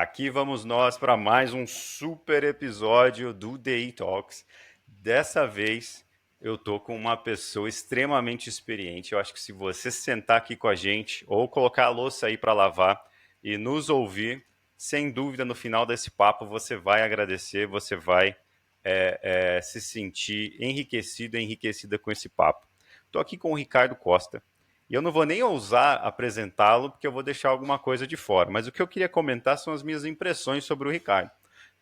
Aqui vamos nós para mais um super episódio do DI Talks. Dessa vez eu tô com uma pessoa extremamente experiente. Eu acho que se você sentar aqui com a gente ou colocar a louça aí para lavar e nos ouvir, sem dúvida no final desse papo você vai agradecer, você vai se sentir enriquecido, enriquecida com esse papo. Estou aqui com o Ricardo Costa. E eu não vou nem ousar apresentá-lo, porque eu vou deixar alguma coisa de fora. Mas o que eu queria comentar são as minhas impressões sobre o Ricardo.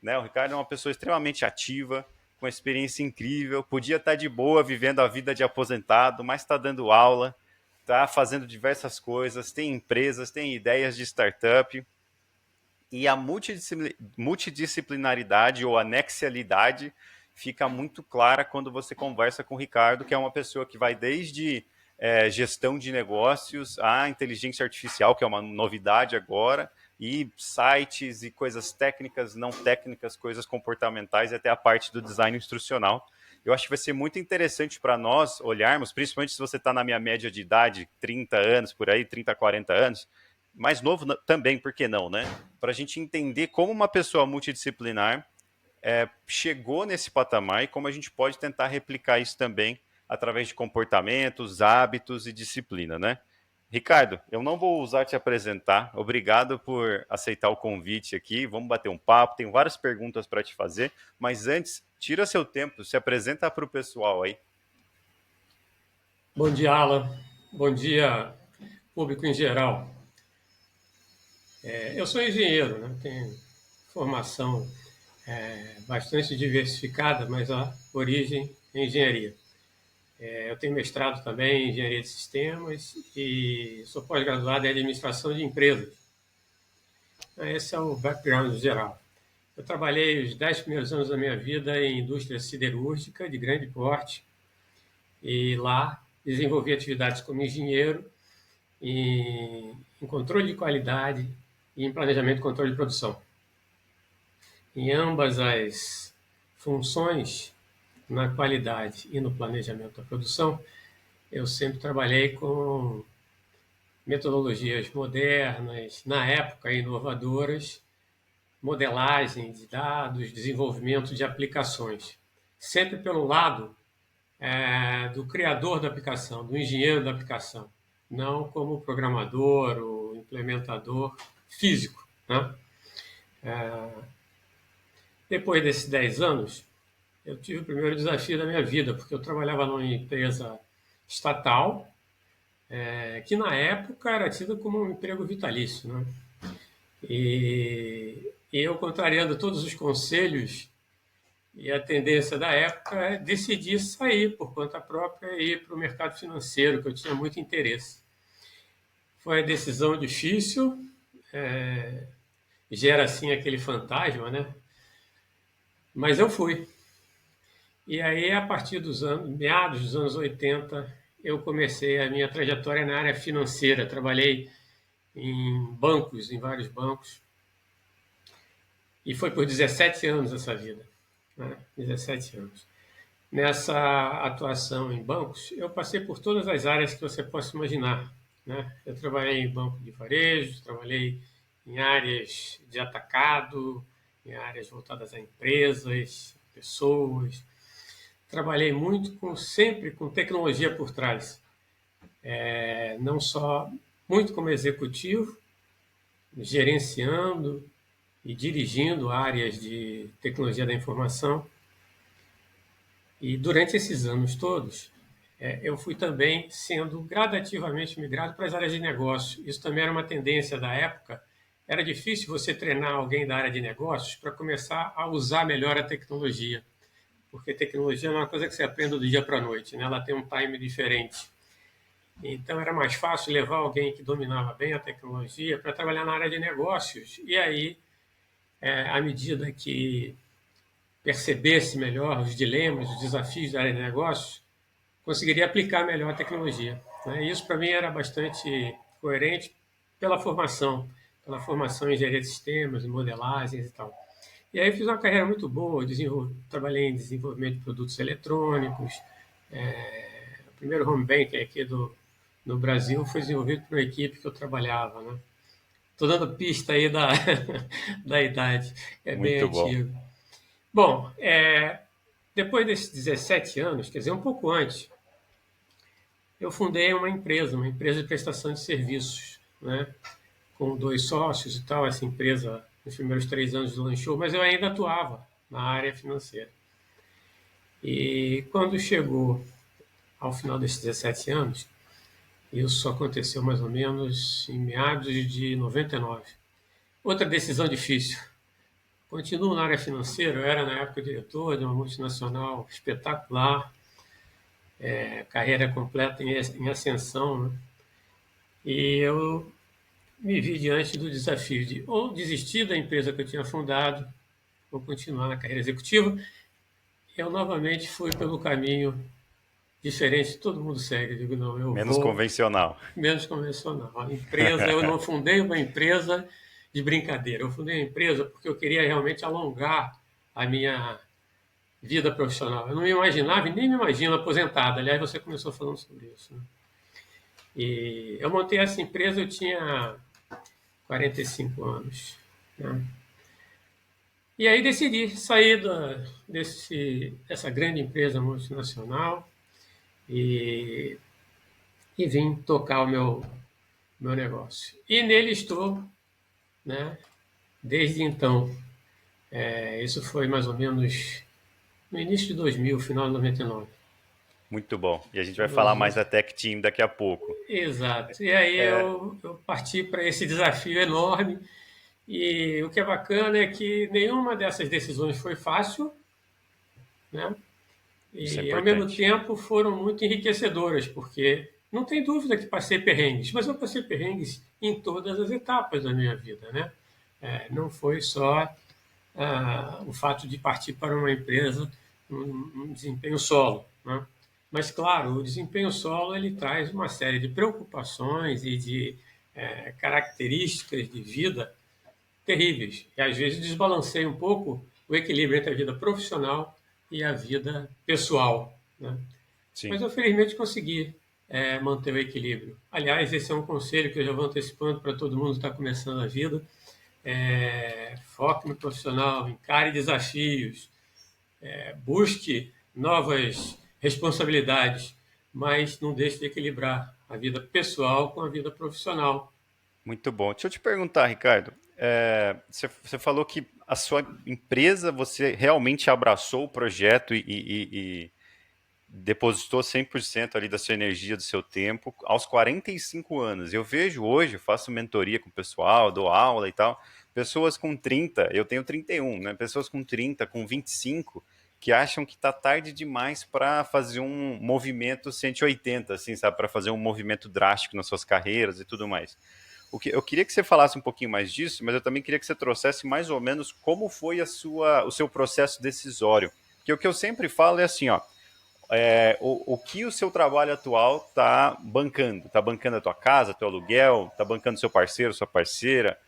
Né? O Ricardo é uma pessoa extremamente ativa, com uma experiência incrível, podia estar de boa vivendo a vida de aposentado, mas está dando aula, está fazendo diversas coisas, tem empresas, tem ideias de startup. E a multidisciplinaridade ou anexialidade fica muito clara quando você conversa com o Ricardo, que é uma pessoa que vai desde gestão de negócios a inteligência artificial, que é uma novidade agora, e sites e coisas técnicas, não técnicas, coisas comportamentais, e até a parte do design instrucional. Eu acho que vai ser muito interessante para nós olharmos, principalmente se você está na minha média de idade, 30 anos, por aí, 30, 40 anos, mais novo também, por que não, né? Para a gente entender como uma pessoa multidisciplinar chegou nesse patamar e como a gente pode tentar replicar isso também através de comportamentos, hábitos e disciplina, né? Ricardo, eu não vou usar te apresentar. Obrigado por aceitar o convite aqui. Vamos bater um papo. Tenho várias perguntas para te fazer, mas antes, tira seu tempo, se apresenta para o pessoal aí. Bom dia, Alan. Bom dia, público em geral. Eu sou engenheiro, né? Tenho formação bastante diversificada, mas a origem é engenharia. Eu tenho mestrado também em engenharia de sistemas e sou pós-graduado em administração de empresas. Esse é o background geral. Eu trabalhei os 10 primeiros anos da minha vida em indústria siderúrgica de grande porte e lá desenvolvi atividades como engenheiro em controle de qualidade e em planejamento e controle de produção. Em ambas as funções, na qualidade e no planejamento da produção, eu sempre trabalhei com metodologias modernas, na época inovadoras, modelagem de dados, desenvolvimento de aplicações. Sempre pelo lado do criador da aplicação, do engenheiro da aplicação, não como programador ou implementador físico. Né? Depois desses 10 anos, eu tive o primeiro desafio da minha vida, porque eu trabalhava numa empresa estatal, que na época era tida como um emprego vitalício. Né? E eu, contrariando todos os conselhos e a tendência da época, decidi sair por conta própria e ir para o mercado financeiro, que eu tinha muito interesse. Foi uma decisão difícil, gera assim aquele fantasma, né? Mas eu fui. E aí, a partir dos anos, meados dos anos 80, eu comecei a minha trajetória na área financeira. Trabalhei em bancos, em vários bancos, e foi por 17 anos essa vida, né? 17 anos. Nessa atuação em bancos, eu passei por todas as áreas que você possa imaginar, né? Eu trabalhei em banco de varejo, trabalhei em áreas de atacado, em áreas voltadas a empresas, pessoas. Trabalhei muito sempre com tecnologia por trás, não só muito como executivo, gerenciando e dirigindo áreas de tecnologia da informação. E durante esses anos todos, eu fui também sendo gradativamente migrado para as áreas de negócio. Isso também era uma tendência da época. Era difícil você treinar alguém da área de negócios para começar a usar melhor a tecnologia, porque tecnologia não é uma coisa que você aprende do dia para a noite, né? Ela tem um time diferente. Então era mais fácil levar alguém que dominava bem a tecnologia para trabalhar na área de negócios. E aí, à medida que percebesse melhor os dilemas, os desafios da área de negócios, conseguiria aplicar melhor a tecnologia. Né? Isso para mim era bastante coerente pela formação em engenharia de sistemas, em modelagens e tal. E aí fiz uma carreira muito boa, trabalhei em desenvolvimento de produtos eletrônicos. O primeiro home banking aqui no Brasil foi desenvolvido por uma equipe que eu trabalhava. Né? Tô dando pista aí da, da idade, é bem Muito bom. antigo. Bom, depois desses 17 anos, quer dizer, um pouco antes, eu fundei uma empresa de prestação de serviços, né? Com dois sócios e tal. Essa empresa, nos primeiros 3 anos, deslanchou, mas eu ainda atuava na área financeira. E quando chegou ao final desses 17 anos, isso aconteceu mais ou menos em meados de 99. Outra decisão difícil. Continuo na área financeira, eu era na época diretor de uma multinacional espetacular, carreira completa em ascensão, né? E eu me vi diante do desafio de ou desistir da empresa que eu tinha fundado, ou continuar na carreira executiva. Eu novamente fui pelo caminho diferente que todo mundo segue. Eu digo, não, eu Menos vou convencional. menos convencional. A empresa, eu não fundei uma empresa de brincadeira. Eu fundei uma empresa porque eu queria realmente alongar a minha vida profissional. Eu não me imaginava e nem me imagino aposentado. Aliás, você começou falando sobre isso, né? E eu montei essa empresa, eu tinha 45 anos, né? E aí decidi sair dessa grande empresa multinacional e, e vim tocar o meu negócio. E nele estou, né, desde então. Isso foi mais ou menos no início de 2000, final de 99. Muito bom. E a gente vai falar mais Desde... da Tech Team daqui a pouco. Exato. E aí eu parti para esse desafio enorme. E o que é bacana é que nenhuma dessas decisões foi fácil, né? Isso é E ao mesmo importante. tempo foram muito enriquecedoras, porque não tem dúvida que passei perrengues, mas eu passei perrengues em todas as etapas da minha vida, né? Não foi só o fato de partir para uma empresa um desempenho solo, né? Mas claro, o desempenho solo ele traz uma série de preocupações e de características de vida terríveis. E às vezes desbalanceia um pouco o equilíbrio entre a vida profissional e a vida pessoal, né? Sim. Mas eu felizmente consegui manter o equilíbrio. Aliás, esse é um conselho que eu já vou antecipando para todo mundo que está começando a vida. Foque no profissional, encare desafios, busque novas responsabilidades, mas não deixe de equilibrar a vida pessoal com a vida profissional. Muito bom. Deixa eu te perguntar, Ricardo. Você falou que a sua empresa, você realmente abraçou o projeto e depositou 100% ali da sua energia, do seu tempo, aos 45 anos. Eu vejo hoje, eu faço mentoria com o pessoal, dou aula e tal, pessoas com 30, eu tenho 31, né? Pessoas com 30, com 25, que acham que tá tarde demais para fazer um movimento 180, assim, sabe? Para fazer um movimento drástico nas suas carreiras e tudo mais. Eu queria que você falasse um pouquinho mais disso, mas eu também queria que você trouxesse mais ou menos como foi o seu processo decisório. Porque o que eu sempre falo é assim, ó, o que o seu trabalho atual está bancando? Está bancando a tua casa, teu aluguel? Está bancando seu parceiro, sua parceira?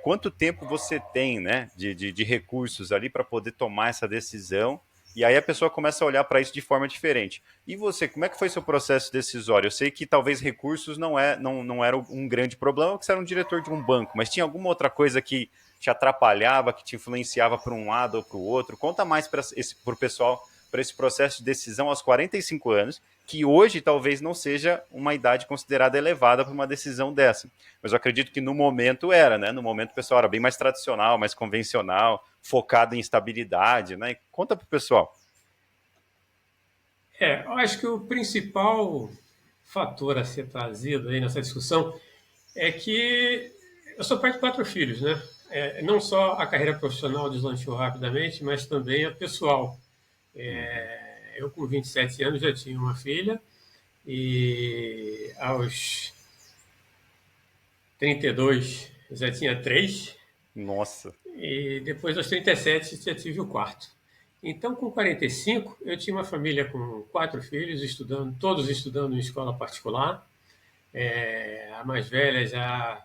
Quanto tempo você tem, né, de recursos ali para poder tomar essa decisão? E aí a pessoa começa a olhar para isso de forma diferente. E você, como é que foi seu processo decisório? Eu sei que talvez recursos não era um grande problema, porque você era um diretor de um banco, mas tinha alguma outra coisa que te atrapalhava, que te influenciava para um lado ou para o outro? Conta mais para o pessoal para esse processo de decisão aos 45 anos, que hoje talvez não seja uma idade considerada elevada para uma decisão dessa. Mas eu acredito que no momento era, né? No momento o pessoal era bem mais tradicional, mais convencional, focado em estabilidade, né? Conta para o pessoal. Eu acho que o principal fator a ser trazido aí nessa discussão é que eu sou pai de 4 filhos, né? Não só a carreira profissional deslanchou rapidamente, mas também a pessoal. Uhum. Eu, com 27 anos, já tinha uma filha e aos 32 já tinha três Nossa, e depois aos 37 já tive o quarto. Então, com 45, eu tinha uma família com 4 filhos, estudando, todos estudando em escola particular. A mais velha já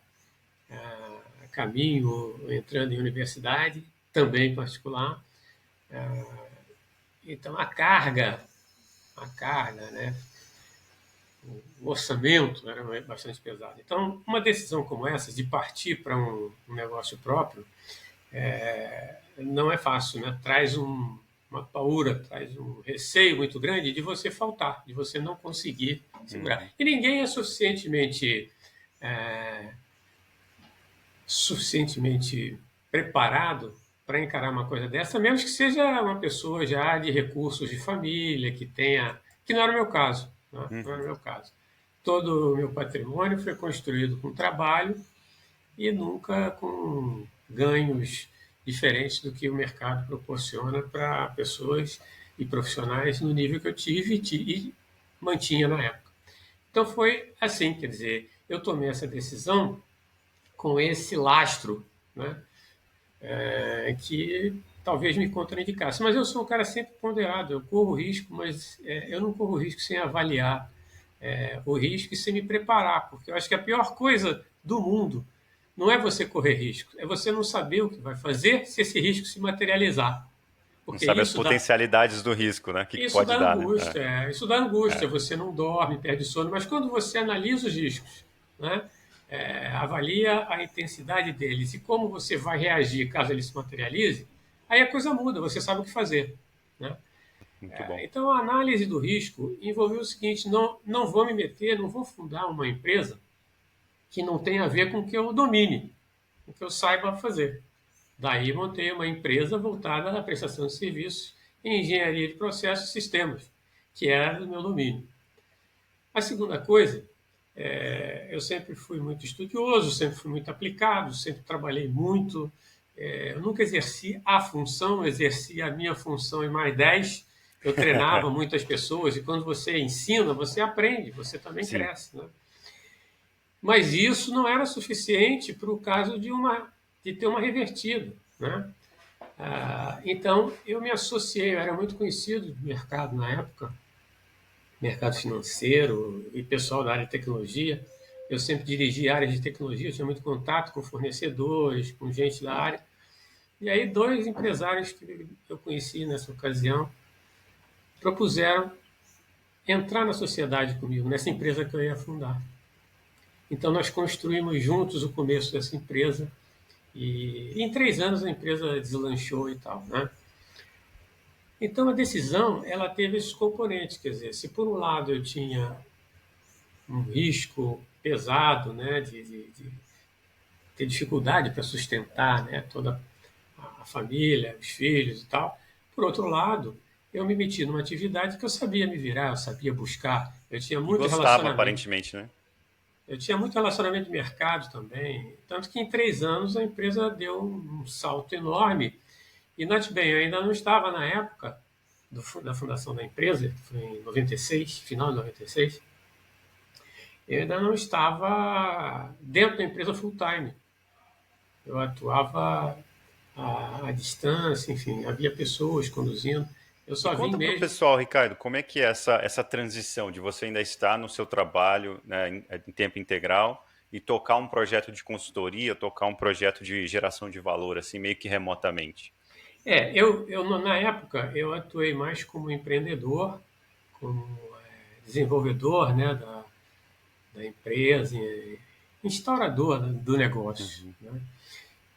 a caminho, entrando em universidade, também particular. Então, a carga, né, o orçamento era bastante pesado. Então, uma decisão como essa, de partir para um negócio próprio, não é fácil, né? Traz uma paura, traz um receio muito grande de você faltar, de você não conseguir segurar. Uhum. E ninguém é suficientemente preparado para encarar uma coisa dessa, menos que seja uma pessoa já de recursos de família, que tenha. Que não era o meu caso. Né? Não era o Uhum. meu caso. Todo o meu patrimônio foi construído com trabalho e nunca com ganhos diferentes do que o mercado proporciona para pessoas e profissionais no nível que eu tive e mantinha na época. Então foi assim, quer dizer, eu tomei essa decisão com esse lastro, né, que talvez me contraindicasse. Mas eu sou um cara sempre ponderado, eu corro risco, mas eu não corro risco sem avaliar o risco e sem me preparar, porque eu acho que a pior coisa do mundo não é você correr risco, é você não saber o que vai fazer se esse risco se materializar. Não Porque sabe as isso dá, potencialidades do risco, né? O que que isso pode dá dar, né? angústia, isso dá angústia, É. você não dorme, perde sono, mas quando você analisa os riscos, né, avalia a intensidade deles e como você vai reagir caso ele se materialize, aí a coisa muda, você sabe o que fazer. Né? Muito bom. Então, a análise do risco envolveu o seguinte: não vou me meter, não vou fundar uma empresa que não tem a ver com o que eu domine, com o que eu saiba fazer. Daí montei uma empresa voltada à prestação de serviços em engenharia de processos e sistemas, que era do meu domínio. A segunda coisa, eu sempre fui muito estudioso, sempre fui muito aplicado, sempre trabalhei muito. Eu nunca exerci a função, exerci a minha função em mais 10. Eu treinava muitas pessoas e quando você ensina, você aprende, você também Sim. cresce. Né? Mas isso não era suficiente para o caso de ter uma revertida. Né? Então, eu me associei, eu era muito conhecido do mercado na época, mercado financeiro e pessoal da área de tecnologia. Eu sempre dirigi áreas de tecnologia, eu tinha muito contato com fornecedores, com gente da área. E aí, dois empresários que eu conheci nessa ocasião propuseram entrar na sociedade comigo, nessa empresa que eu ia fundar. Então, nós construímos juntos o começo dessa empresa e em 3 anos a empresa deslanchou e tal, né? Então, a decisão ela teve esses componentes, quer dizer, se por um lado eu tinha um risco pesado, né, de ter dificuldade para sustentar, né, toda a família, os filhos e tal. Por outro lado, eu me meti numa atividade que eu sabia me virar, eu sabia buscar, E gostava, aparentemente, né? eu tinha muito relacionamento de mercado também, tanto que em 3 anos a empresa deu um salto enorme. E note bem, eu ainda não estava na época da fundação da empresa, que foi em 96, final de 96, eu ainda não estava dentro da empresa full time. Eu atuava à distância, enfim, havia pessoas conduzindo. Eu E só vim conta para o mesmo. pessoal, Ricardo, como é que é essa transição de você ainda estar no seu trabalho, né, em tempo integral e tocar um projeto de consultoria, tocar um projeto de geração de valor, assim, meio que remotamente? Na época, eu atuei mais como empreendedor, como desenvolvedor, né, da empresa, instaurador do negócio. Uhum. Né?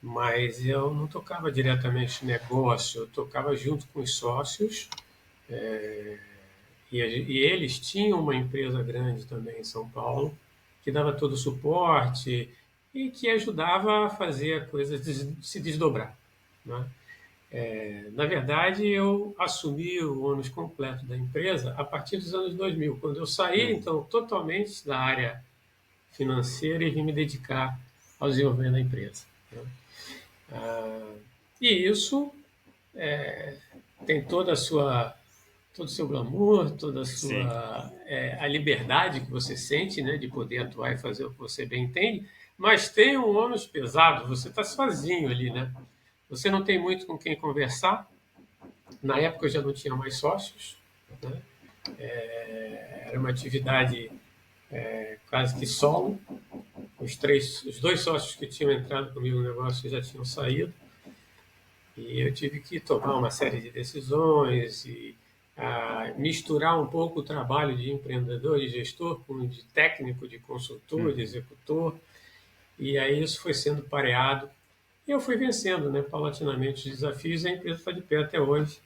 Mas eu não tocava diretamente negócio, eu tocava junto com os sócios, e eles tinham uma empresa grande também em São Paulo, que dava todo o suporte e que ajudava a fazer a coisa se desdobrar. Né? Na verdade, eu assumi o ônus completo da empresa a partir dos anos 2000, quando eu saí, Uhum. então, totalmente da área financeira e vim me dedicar ao desenvolvimento da empresa. Né? E isso tem todo o seu glamour, toda a Sim. sua a liberdade que você sente, né, de poder atuar e fazer o que você bem entende, mas tem um ônus pesado. Você está sozinho ali, né? Você não tem muito com quem conversar. Na época eu já não tinha mais sócios, né? Era uma atividade quase que solo. Os dois sócios que tinham entrado comigo no negócio já tinham saído e eu tive que tomar uma série de decisões misturar um pouco o trabalho de empreendedor, de gestor, com o de técnico, de consultor, de Uhum. executor, e aí isso foi sendo pareado. E eu fui vencendo, né, paulatinamente os desafios, e a empresa está de pé até hoje,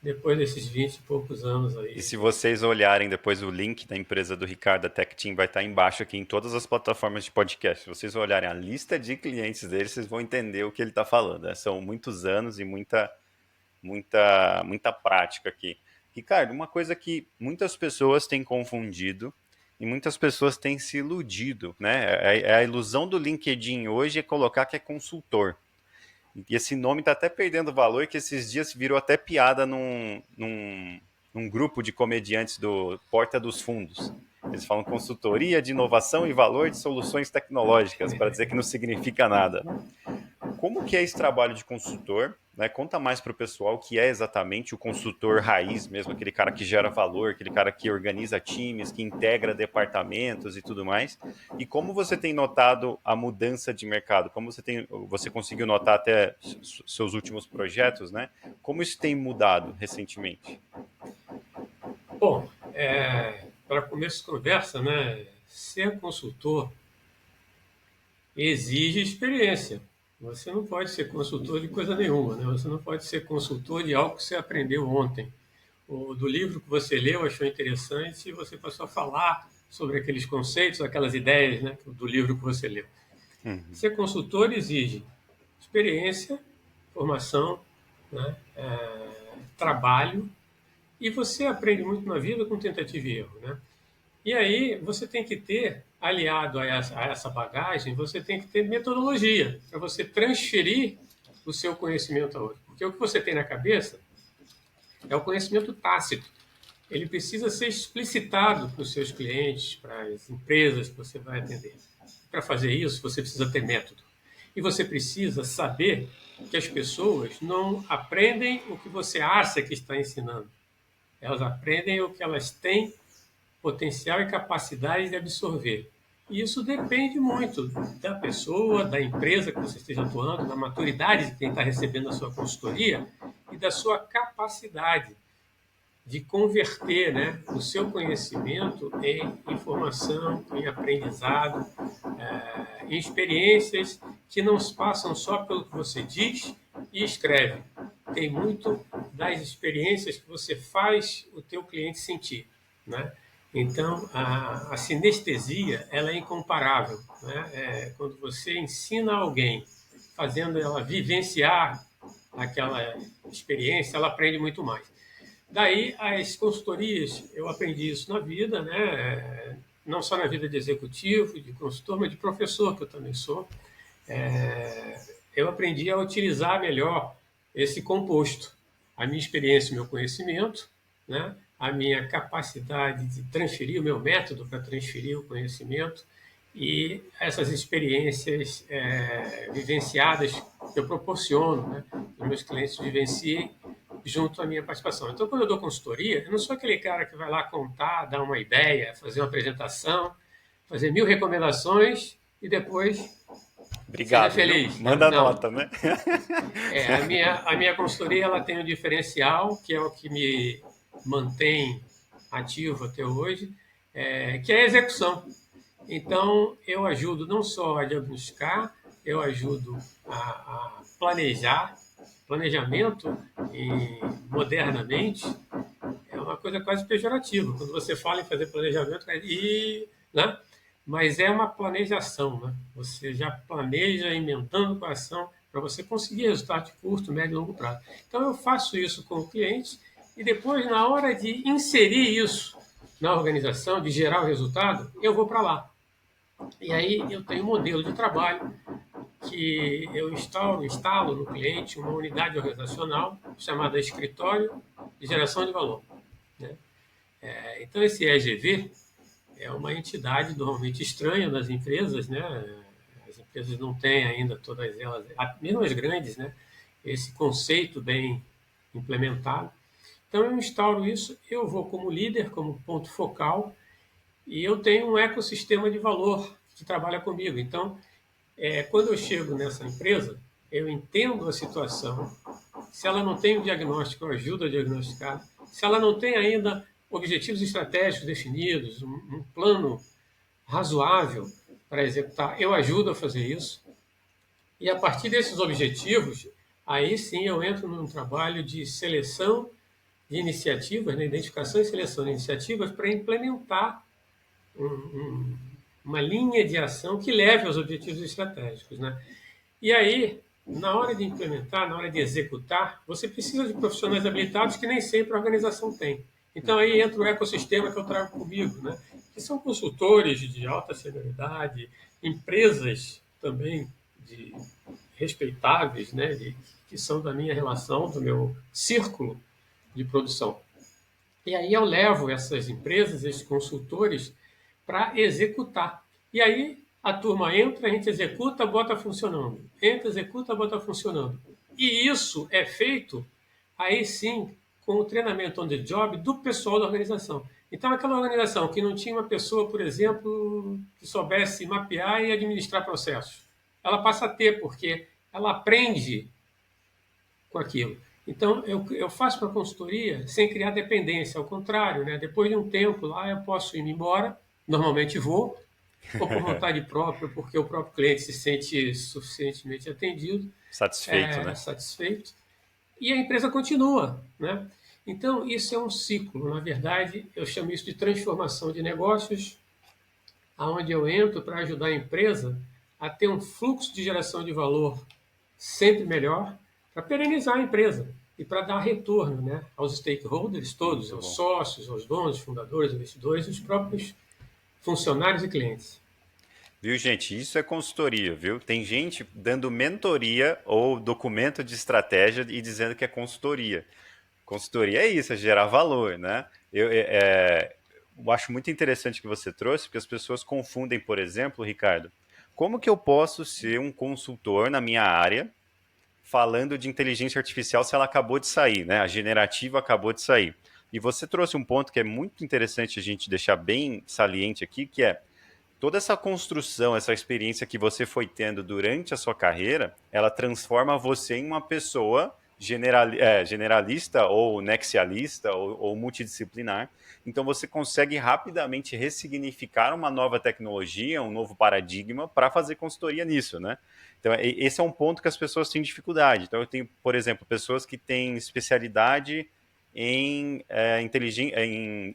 depois desses 20 e poucos anos E aí. se vocês olharem depois o link da empresa do Ricardo, a Tech Team, vai estar embaixo aqui em todas as plataformas de podcast. Se vocês olharem a lista de clientes dele, vocês vão entender o que ele está falando, né? São muitos anos e muita prática aqui. Ricardo, uma coisa que muitas pessoas têm confundido e muitas pessoas têm se iludido, né? A ilusão do LinkedIn hoje é colocar que é consultor. E esse nome está até perdendo valor, que esses dias virou até piada num grupo de comediantes do Porta dos Fundos. Eles falam consultoria de inovação e valor de soluções tecnológicas, para dizer que não significa nada. Como que é esse trabalho de consultor? Né? Conta mais para o pessoal o que é exatamente o consultor raiz mesmo, aquele cara que gera valor, aquele cara que organiza times, que integra departamentos e tudo mais. E como você tem notado a mudança de mercado? Como você conseguiu notar até seus últimos projetos, né? Como isso tem mudado recentemente? Bom, para começo de conversa, né, ser consultor exige experiência. Você não pode ser consultor de coisa nenhuma, né? Você não pode ser consultor de algo que você aprendeu ontem. Do livro que você leu, achou interessante, e você passou a falar sobre aqueles conceitos, aquelas ideias, né, do livro que você leu. Uhum. Ser consultor exige experiência, formação, né, trabalho, e você aprende muito na vida com tentativa e erro, né? E aí você tem que ter, aliado a essa bagagem, você tem que ter metodologia para você transferir o seu conhecimento a outro. Porque o que você tem na cabeça é o conhecimento tácito. Ele precisa ser explicitado para os seus clientes, para as empresas que você vai atender. Para fazer isso, você precisa ter método. E você precisa saber que as pessoas não aprendem o que você acha que está ensinando. Elas aprendem o que elas têm potencial e capacidade de absorver. E isso depende muito da pessoa, da empresa que você esteja atuando, da maturidade de quem está recebendo a sua consultoria e da sua capacidade de converter, né, o seu conhecimento em informação, em aprendizado, em experiências que não passam só pelo que você diz e escreve. Tem muito das experiências que você faz o teu cliente sentir, né? Então, a sinestesia ela é incomparável, né? Quando você ensina alguém, fazendo ela vivenciar aquela experiência, ela aprende muito mais. Daí, as consultorias, eu aprendi isso na vida, né? Não só na vida de executivo, de consultor, mas de professor, que eu também sou. Eu aprendi a utilizar melhor esse composto. A minha experiência, o meu conhecimento, né? A minha capacidade de transferir, o meu método para transferir o conhecimento e essas experiências vivenciadas que eu proporciono, né? Os meus clientes vivenciem junto à minha participação. Então, quando eu dou consultoria, eu não sou aquele cara que vai lá contar, dar uma ideia, fazer uma apresentação, fazer 1000 recomendações e depois seja Obrigado, viu? feliz, né? Manda Não. nota, né? A minha consultoria ela tem um diferencial, que é o que me mantém ativo até hoje, que é a execução. Então, eu ajudo não só a diagnosticar, eu ajudo a planejar. Planejamento, modernamente, é uma coisa quase pejorativa. Quando você fala em fazer planejamento, né? Mas é uma planejação, né? Você já planeja emendando com a ação para você conseguir resultado de curto, médio e longo prazo. Então eu faço isso com o cliente e depois, na hora de inserir isso na organização, de gerar o resultado, eu vou para lá. E aí eu tenho um modelo de trabalho que eu instalo no cliente uma unidade organizacional chamada Escritório de Geração de Valor, né? Então, esse EGV é uma entidade normalmente estranha das empresas, né? As empresas não têm ainda todas elas, mesmo as grandes, né? Esse conceito bem implementado. Então, eu instauro isso, eu vou como líder, como ponto focal, e eu tenho um ecossistema de valor que trabalha comigo. Então, quando eu chego nessa empresa, eu entendo a situação. Se ela não tem o diagnóstico, eu ajudo a diagnosticar. se ela não tem ainda objetivos estratégicos definidos, um plano razoável para executar, eu ajudo a fazer isso. E a partir desses objetivos, aí sim eu entro num trabalho de seleção de iniciativas, né, identificação e seleção de iniciativas para implementar uma linha de ação que leve aos objetivos estratégicos, né? E aí, na hora de implementar, na hora de executar, você precisa de profissionais habilitados que nem sempre a organização tem. Então aí entra o ecossistema que eu trago comigo, né? Que são consultores de alta senioridade, empresas também de respeitáveis, né? Que são da minha relação, do meu círculo de produção. E aí eu levo essas empresas, esses consultores, para executar. E aí a turma entra, a gente executa, bota funcionando. Entra, executa, bota funcionando. E isso é feito, aí sim, com o treinamento on the job do pessoal da organização. Então, aquela organização que não tinha uma pessoa, por exemplo, que soubesse mapear e administrar processos, ela passa a ter, porque ela aprende com aquilo. Então, eu faço uma consultoria sem criar dependência, ao contrário, né? Depois de um tempo lá, eu posso ir embora, normalmente vou, ou por vontade própria, porque o próprio cliente se sente suficientemente atendido, Satisfeito, né? satisfeito, e a empresa continua, né? Então, isso é um ciclo. Na verdade, eu chamo isso de transformação de negócios, aonde eu entro para ajudar a empresa a ter um fluxo de geração de valor sempre melhor, para perenizar a empresa e para dar retorno, né, aos stakeholders todos, Muito aos bom. sócios, aos donos, fundadores, investidores e os próprios funcionários e clientes. Viu, gente? Isso é consultoria, viu? Tem gente dando mentoria ou documento de estratégia e dizendo que é consultoria. Consultoria é isso, é gerar valor, né? Eu acho muito interessante que você trouxe, porque as pessoas confundem, por exemplo, Ricardo, como que eu posso ser um consultor na minha área falando de inteligência artificial se ela acabou de sair, né? A generativa acabou de sair. E você trouxe um ponto que é muito interessante a gente deixar bem saliente aqui, que é toda essa construção, essa experiência que você foi tendo durante a sua carreira, ela transforma você em uma pessoa generalista ou nexialista ou multidisciplinar. Então você consegue rapidamente ressignificar uma nova tecnologia, um novo paradigma para fazer consultoria nisso, né? Então esse é um ponto que as pessoas têm dificuldade. Então eu tenho, por exemplo, pessoas que têm especialidade em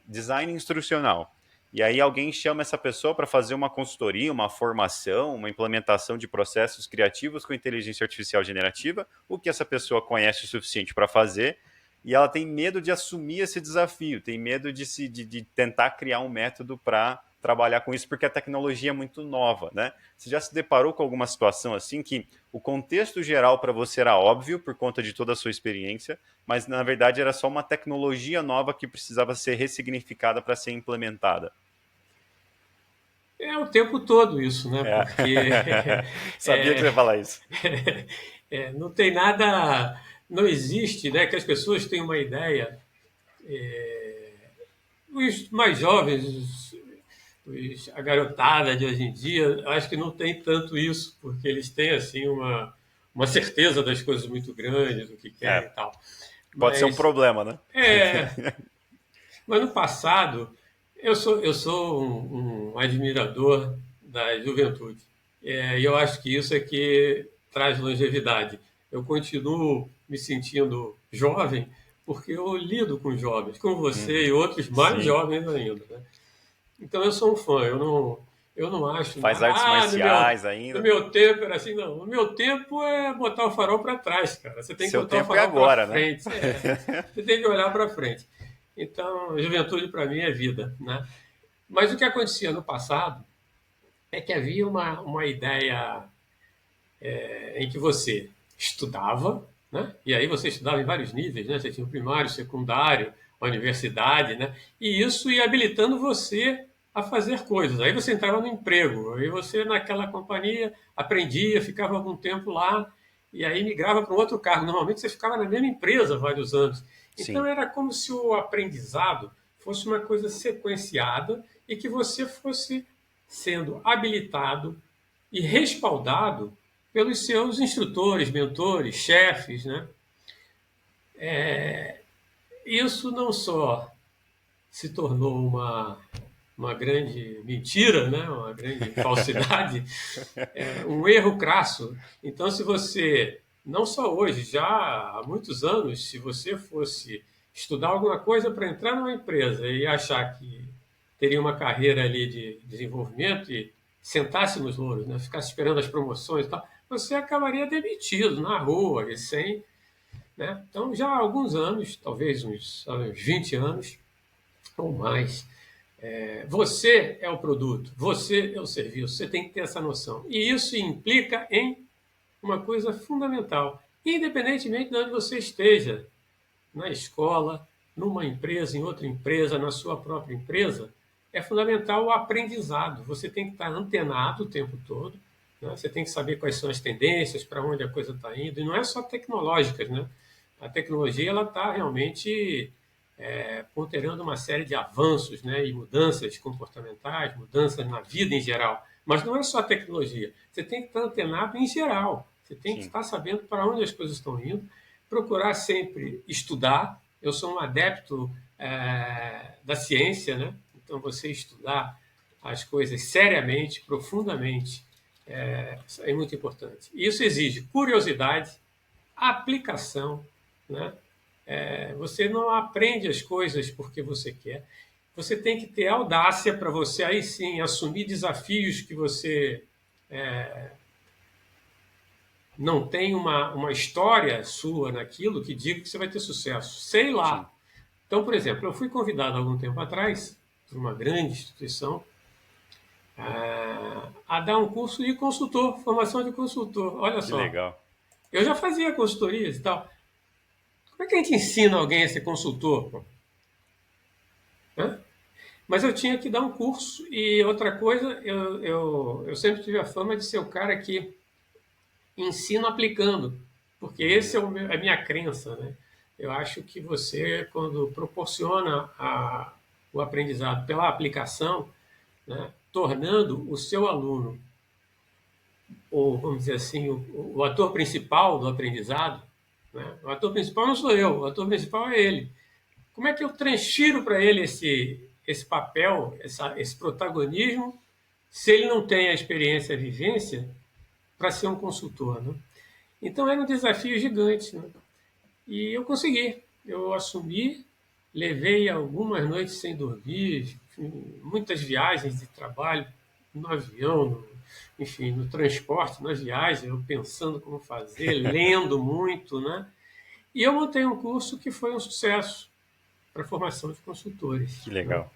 design instrucional. E aí alguém chama essa pessoa para fazer uma consultoria, uma formação, uma implementação de processos criativos com inteligência artificial generativa, o que essa pessoa conhece o suficiente para fazer, e ela tem medo de assumir esse desafio, tem medo de tentar criar um método para trabalhar com isso, porque a tecnologia é muito nova, né? Você já se deparou com alguma situação assim que o contexto geral para você era óbvio por conta de toda a sua experiência, mas na verdade era só uma tecnologia nova que precisava ser ressignificada para ser implementada? É o tempo todo isso, né? É. Porque Sabia que é, você ia falar isso. não tem nada, não existe, né? Que as pessoas têm uma ideia. Os mais jovens, a garotada de hoje em dia, acho que não tem tanto isso, porque eles têm assim uma certeza das coisas muito grandes, do que querem É, e tal. pode ser um Mas problema, né? é, mas no passado eu sou um admirador da juventude. E eu acho que isso é que traz longevidade. Eu continuo me sentindo jovem porque eu lido com jovens, com você e Uhum. outros mais Sim. jovens ainda, né? Então eu sou um fã, eu não acho Faz nada. artes Ah, no meu, marciais no ainda. meu tempo era assim, não. No meu tempo é botar o farol para trás, cara. Você tem que Seu botar o tempo é farol para agora, né? frente. Você tem que olhar para frente. Então, juventude para mim é vida, né? Mas o que acontecia no passado é que havia uma ideia em que você estudava, né? E aí você estudava em vários níveis, né? Você tinha o primário, o secundário, a universidade, né? E isso ia habilitando você a fazer coisas. Aí você entrava no emprego, aí você naquela companhia aprendia, ficava algum tempo lá e aí migrava para um outro cargo. Normalmente você ficava na mesma empresa vários anos. Então Sim. era como se o aprendizado fosse uma coisa sequenciada e que você fosse sendo habilitado e respaldado pelos seus instrutores, mentores, chefes, né? Isso não só se tornou uma grande mentira, né? Uma grande falsidade, um erro crasso. Então, se você, não só hoje, já há muitos anos, se você fosse estudar alguma coisa para entrar numa empresa e achar que teria uma carreira ali de desenvolvimento e sentasse nos louros, né? Ficasse esperando as promoções e tal, você acabaria demitido na rua, e sem, né? Então, já há alguns anos, talvez uns 20 anos ou mais, você é o produto, você é o serviço, você tem que ter essa noção. E isso implica em uma coisa fundamental, independentemente de onde você esteja, na escola, numa empresa, em outra empresa, na sua própria empresa, é fundamental o aprendizado. Você tem que estar antenado o tempo todo, né? Você tem que saber quais são as tendências, para onde a coisa está indo, e não é só tecnológicas, né? A tecnologia ela está realmente ponderando uma série de avanços, né? E mudanças comportamentais, mudanças na vida em geral. Mas não é só a tecnologia. Você tem que estar antenado em geral. Você tem que Sim, estar sabendo para onde as coisas estão indo, procurar sempre estudar. Eu sou um adepto da ciência, né? Então, você estudar as coisas seriamente, profundamente, é muito importante. Isso exige curiosidade, aplicação, né? Você não aprende as coisas porque você quer. Você tem que ter audácia para você aí sim assumir desafios que você não tem uma história sua naquilo que diga que você vai ter sucesso. Sei sim. lá. Então, por exemplo, eu fui convidado há algum tempo atrás, por uma grande instituição, a dar um curso de consultor, formação de consultor. Olha Que só, legal. eu já fazia consultorias e tal. Como é que a gente ensina alguém a ser consultor? Pô? Hã? Mas eu tinha que dar um curso e outra coisa, eu sempre tive a fama de ser o cara que ensina aplicando, porque esse é a minha crença, né? Eu acho que você, quando proporciona o aprendizado pela aplicação, né, tornando o seu aluno, ou vamos dizer assim, o ator principal do aprendizado, né? O ator principal não sou eu, o ator principal é ele. Como é que eu transfiro para ele esse papel, esse protagonismo, se ele não tem a experiência, a vivência, para ser um consultor, né? Então era um desafio gigante, né? E eu consegui. Eu assumi, levei algumas noites sem dormir, muitas viagens de trabalho, no avião, enfim, no transporte, nas viagens, eu pensando como fazer, lendo muito, né? E eu montei um curso que foi um sucesso para a formação de consultores, Que né? legal.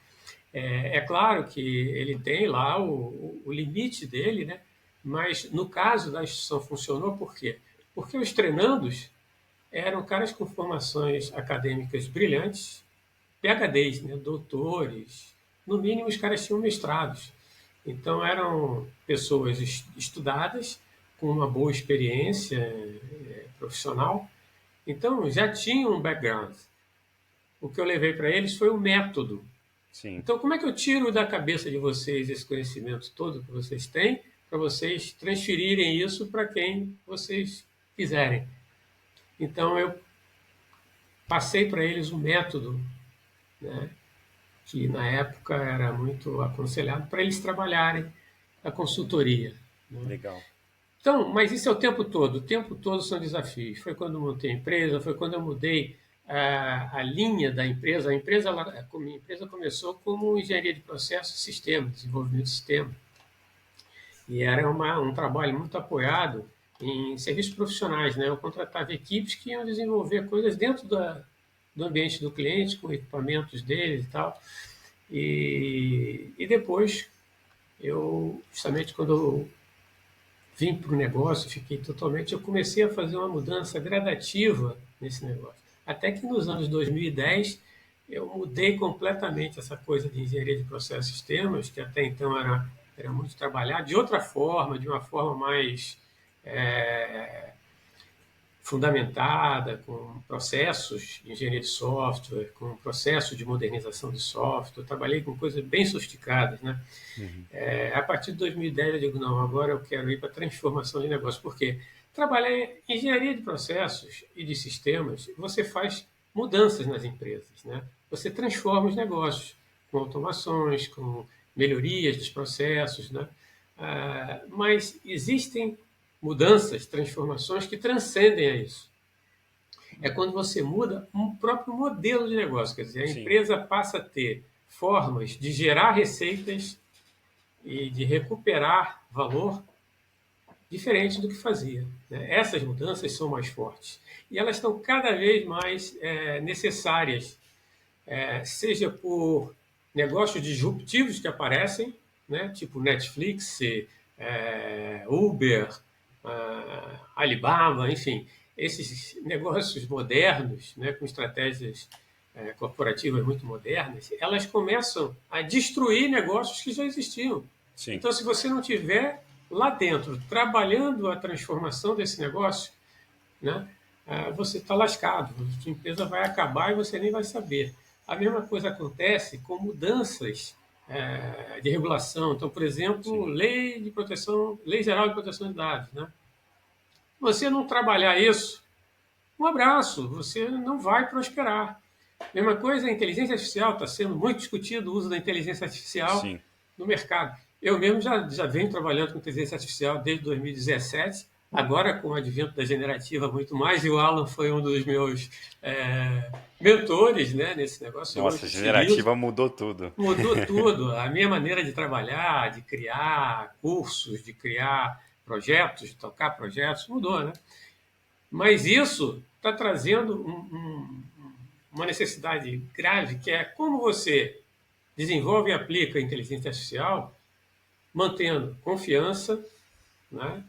É claro que ele tem lá o limite dele, né? Mas no caso da instituição funcionou por quê? Porque os treinandos eram caras com formações acadêmicas brilhantes, PhDs, né? Doutores, no mínimo os caras tinham mestrados. Então eram pessoas estudadas, com uma boa experiência profissional, então já tinham um background. O que eu levei para eles foi o método. Sim, Então, como é que eu tiro da cabeça de vocês esse conhecimento todo que vocês têm, para vocês transferirem isso para quem vocês quiserem? Então, eu passei para eles um método, né, que na época era muito aconselhado para eles trabalharem a consultoria, né? legal. Então, mas isso é o tempo todo são desafios. Foi quando eu montei a empresa, foi quando eu mudei a linha da empresa. A minha empresa começou como engenharia de processo e sistema, desenvolvimento de sistema. E era um trabalho muito apoiado em serviços profissionais, né? Eu contratava equipes que iam desenvolver coisas dentro do ambiente do cliente, com equipamentos deles e tal. E depois, justamente quando eu vim para o negócio, fiquei totalmente. Eu comecei a fazer uma mudança gradativa nesse negócio. Até que nos anos 2010 eu mudei completamente essa coisa de engenharia de processos e sistemas, que até então era muito trabalhado, de outra forma, de uma forma mais é, fundamentada, com processos de engenharia de software, com processo de modernização de software. Eu trabalhei com coisas bem sofisticadas, né? Uhum. A partir de 2010 eu digo, não, agora eu quero ir para transformação de negócio. Por quê? Trabalhar em engenharia de processos e de sistemas, você faz mudanças nas empresas, né? Você transforma os negócios com automações, com melhorias dos processos, né? Mas existem mudanças, transformações que transcendem a isso. É quando você muda um próprio modelo de negócio, quer dizer, a Sim, empresa passa a ter formas de gerar receitas e de recuperar valor diferente do que fazia, né? Essas mudanças são mais fortes e elas estão cada vez mais necessárias, seja por negócios disruptivos que aparecem, né? Tipo Netflix, Uber, Alibaba, enfim, esses negócios modernos, né? Com estratégias corporativas muito modernas, elas começam a destruir negócios que já existiam. sim. Então, se você não tiver lá dentro trabalhando a transformação desse negócio, né, você está lascado. A sua empresa vai acabar e você nem vai saber. A mesma coisa acontece com mudanças de regulação. Então, por exemplo, Sim. lei geral de proteção de dados, né? Você não trabalhar isso, um abraço, você não vai prosperar. Mesma coisa, a inteligência artificial está sendo muito discutido o uso da inteligência artificial Sim. no mercado. Eu mesmo já venho trabalhando com inteligência artificial desde 2017, agora com o advento da generativa muito mais, e o Alan foi um dos meus mentores, né, nesse negócio. Nossa, Hoje seguiu, generativa mudou tudo. mudou tudo. A minha maneira de trabalhar, de criar cursos, de criar projetos, de tocar projetos, mudou, né? Mas isso está trazendo uma necessidade grave, que é como você desenvolve e aplica a inteligência artificial, mantendo confiança, né?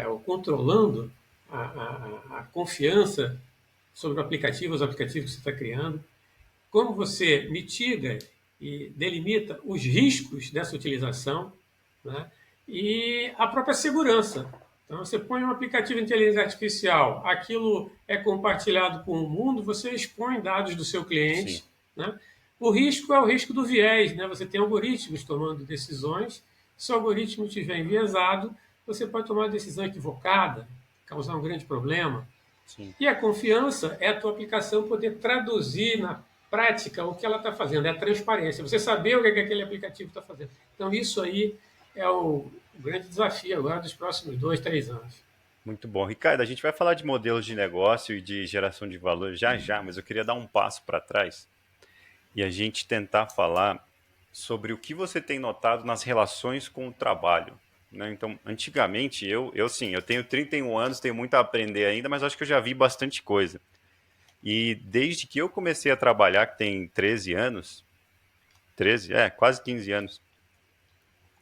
Ou controlando a confiança sobre o aplicativo, os aplicativos que você está criando, como você mitiga e delimita os riscos dessa utilização, né? E a própria segurança. Então, você põe um aplicativo de inteligência artificial, aquilo é compartilhado com o mundo, você expõe dados do seu Sim. cliente, né? O risco é o risco do viés, né? Você tem algoritmos tomando decisões. Se o algoritmo estiver enviesado, você pode tomar uma decisão equivocada, causar um grande problema. Sim. E a confiança é a tua aplicação poder traduzir na prática o que ela está fazendo, é a transparência, você saber o que aquele aplicativo está fazendo. Então, isso aí é o grande desafio agora dos próximos 2, 3 anos. Muito bom. Ricardo, a gente vai falar de modelos de negócio e de geração de valor já já, mas eu queria dar um passo para trás e a gente tentar falar sobre o que você tem notado nas relações com o trabalho, né? Então, antigamente, eu tenho 31 anos, tenho muito a aprender ainda, mas acho que eu já vi bastante coisa. E desde que eu comecei a trabalhar, que tem 13 anos, 13, quase 15 anos,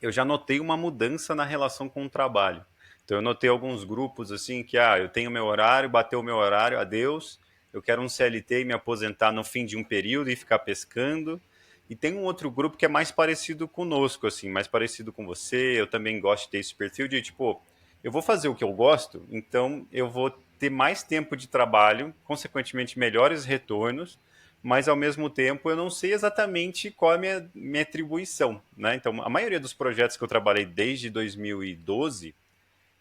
eu já notei uma mudança na relação com o trabalho. Então eu notei alguns grupos assim que, eu tenho meu horário, bateu o meu horário, adeus, eu quero um CLT e me aposentar no fim de um período e ficar pescando. E tem um outro grupo que é mais parecido conosco, assim, mais parecido com você, eu também gosto de ter esse perfil de, tipo, eu vou fazer o que eu gosto, então eu vou ter mais tempo de trabalho, consequentemente melhores retornos, mas ao mesmo tempo eu não sei exatamente qual é a minha atribuição, né? Então, a maioria dos projetos que eu trabalhei desde 2012,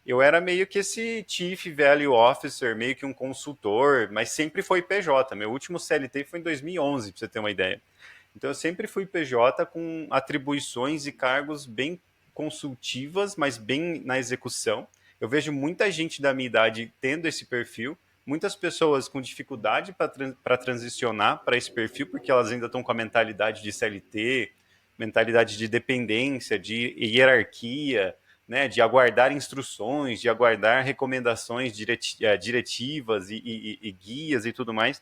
eu era meio que esse Chief Value Officer, meio que um consultor, mas sempre foi PJ. Meu último CLT foi em 2011, para você ter uma ideia. Então, eu sempre fui PJ com atribuições e cargos bem consultivas, mas bem na execução. Eu vejo muita gente da minha idade tendo esse perfil, muitas pessoas com dificuldade para transicionar para esse perfil, porque elas ainda estão com a mentalidade de CLT, mentalidade de dependência, de hierarquia, né, de aguardar instruções, de aguardar recomendações diretivas e guias e tudo mais.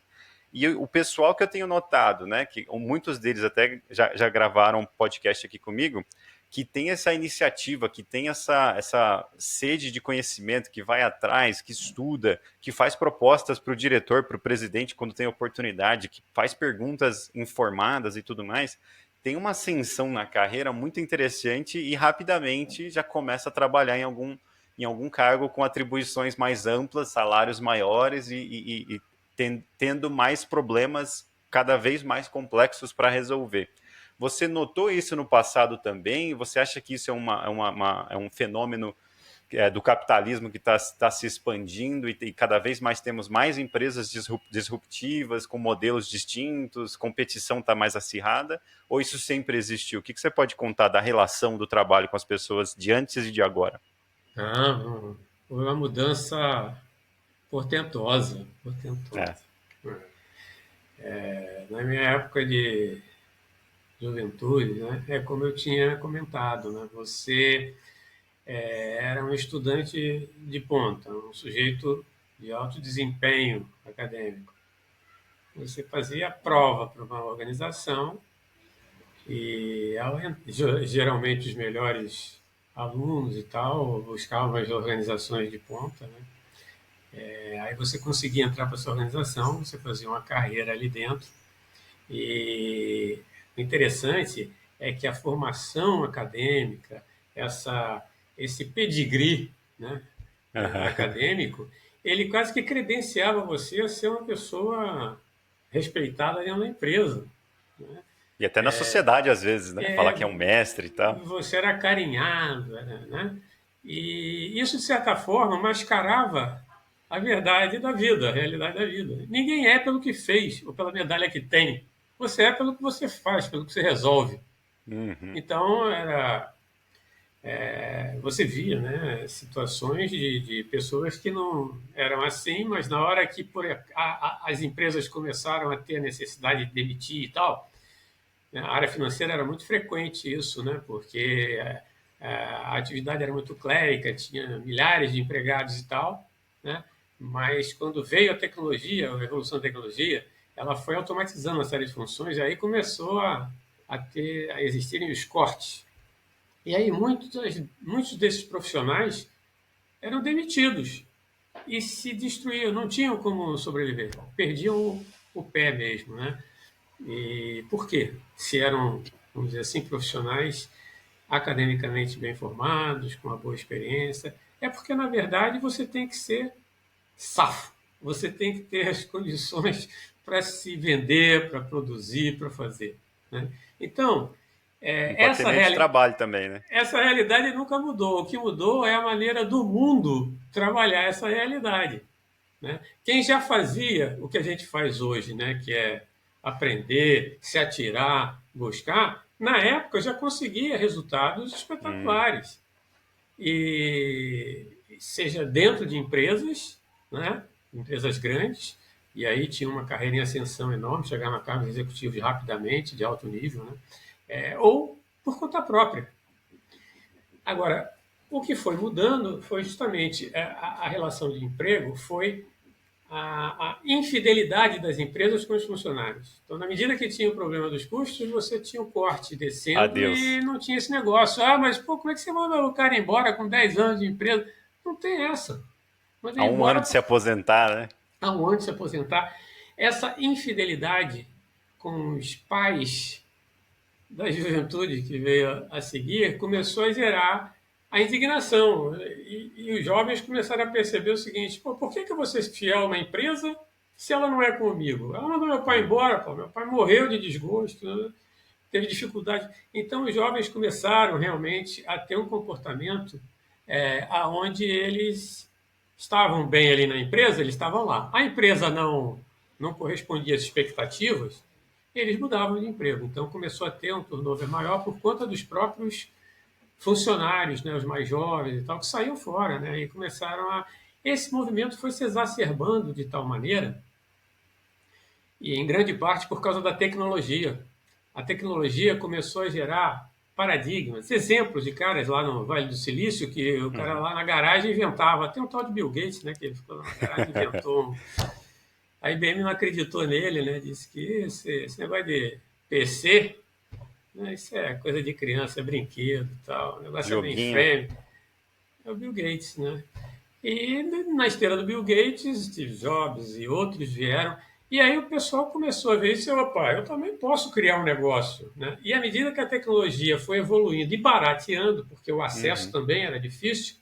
E o pessoal que eu tenho notado, né, que muitos deles até já gravaram um podcast aqui comigo, que tem essa iniciativa, que tem essa sede de conhecimento, que vai atrás, que estuda, que faz propostas para o diretor, para o presidente, quando tem oportunidade, que faz perguntas informadas e tudo mais, tem uma ascensão na carreira muito interessante e rapidamente já começa a trabalhar em algum cargo com atribuições mais amplas, salários maiores e tendo mais problemas cada vez mais complexos para resolver. Você notou isso no passado também? Você acha que isso é um fenômeno do capitalismo que está se expandindo e cada vez mais temos mais empresas disruptivas, com modelos distintos, competição está mais acirrada, ou isso sempre existiu? O que você pode contar da relação do trabalho com as pessoas de antes e de agora? Foi uma mudança portentosa, portentosa. É. Na minha época de juventude, né, é como eu tinha comentado, né, você era um estudante de ponta, um sujeito de alto desempenho acadêmico. Você fazia a prova para uma organização e geralmente os melhores alunos e tal buscavam as organizações de ponta, né? Aí você conseguia entrar para essa organização, você fazia uma carreira ali dentro. E o interessante é que a formação acadêmica, esse pedigree, né, acadêmico, ele quase que credenciava você a ser uma pessoa respeitada dentro da empresa, né? E até na sociedade, às vezes, né? Falar que é um mestre e tal. Você era acarinhado, né? E isso, de certa forma, mascarava a verdade da vida, a realidade da vida. Ninguém é pelo que fez ou pela medalha que tem. Você é pelo que você faz, pelo que você resolve. Uhum. Então, você via, né, situações de pessoas que não eram assim, mas na hora que as empresas começaram a ter a necessidade de demitir e tal, na área financeira era muito frequente isso, né, porque a atividade era muito clérica, tinha milhares de empregados e tal, né, mas quando veio a tecnologia, a revolução da tecnologia, ela foi automatizando uma série de funções e aí começou a existirem os cortes. E aí muitos desses profissionais eram demitidos e se destruíam, não tinham como sobreviver, perdiam o pé mesmo, né? E por quê? Se eram, vamos dizer assim, profissionais academicamente bem formados, com uma boa experiência, é porque, na verdade, você tem que ser safo, você tem que ter as condições para se vender, para produzir, para fazer, né? Então, Não pode ter medo de trabalho também, né? essa realidade nunca mudou. O que mudou é a maneira do mundo trabalhar essa realidade, né? Quem já fazia o que a gente faz hoje, né, que é aprender, se atirar, buscar, na época já conseguia resultados espetaculares. E seja dentro de empresas, né, empresas grandes, e aí tinha uma carreira em ascensão enorme, chegar na cargo executivo rapidamente, de alto nível, né, ou por conta própria. Agora, o que foi mudando foi justamente a relação de emprego, foi a infidelidade das empresas com os funcionários. Então, na medida que tinha o problema dos custos, você tinha o corte descendo Adeus. e não tinha esse negócio. Ah, mas pô, como é que você manda o cara embora com 10 anos de empresa? Não tem essa. Manda Há um ano embora de se aposentar, né? há um ano de se aposentar. Essa infidelidade com os pais da juventude que veio a seguir começou a gerar a indignação. E os jovens começaram a perceber o seguinte: pô, por que eu vou ser fiel a uma empresa se ela não é comigo? Ela mandou meu pai embora, pô, meu pai morreu de desgosto, né? Teve dificuldade. Então os jovens começaram realmente a ter um comportamento aonde eles estavam bem ali na empresa, eles estavam lá. A empresa não correspondia às expectativas, eles mudavam de emprego. Então começou a ter um turnover maior por conta dos próprios funcionários, né, os mais jovens e tal, que saíam fora, né, e começaram a... Esse movimento foi se exacerbando de tal maneira, e em grande parte por causa da tecnologia. A tecnologia começou a gerar paradigmas, exemplos de caras lá no Vale do Silício, que o cara lá na garagem inventava. Tem um tal de Bill Gates, né, que ele ficou na garagem e inventou. A IBM não acreditou nele, né, disse que esse negócio de PC, né, isso é coisa de criança, é brinquedo e tal, o negócio é Joguinho. mainframe. É o Bill Gates, né? E na esteira do Bill Gates, Steve Jobs e outros vieram. E aí o pessoal começou a ver isso e opa, eu também posso criar um negócio, né? E à medida que a tecnologia foi evoluindo e barateando, porque o acesso Uhum. também era difícil,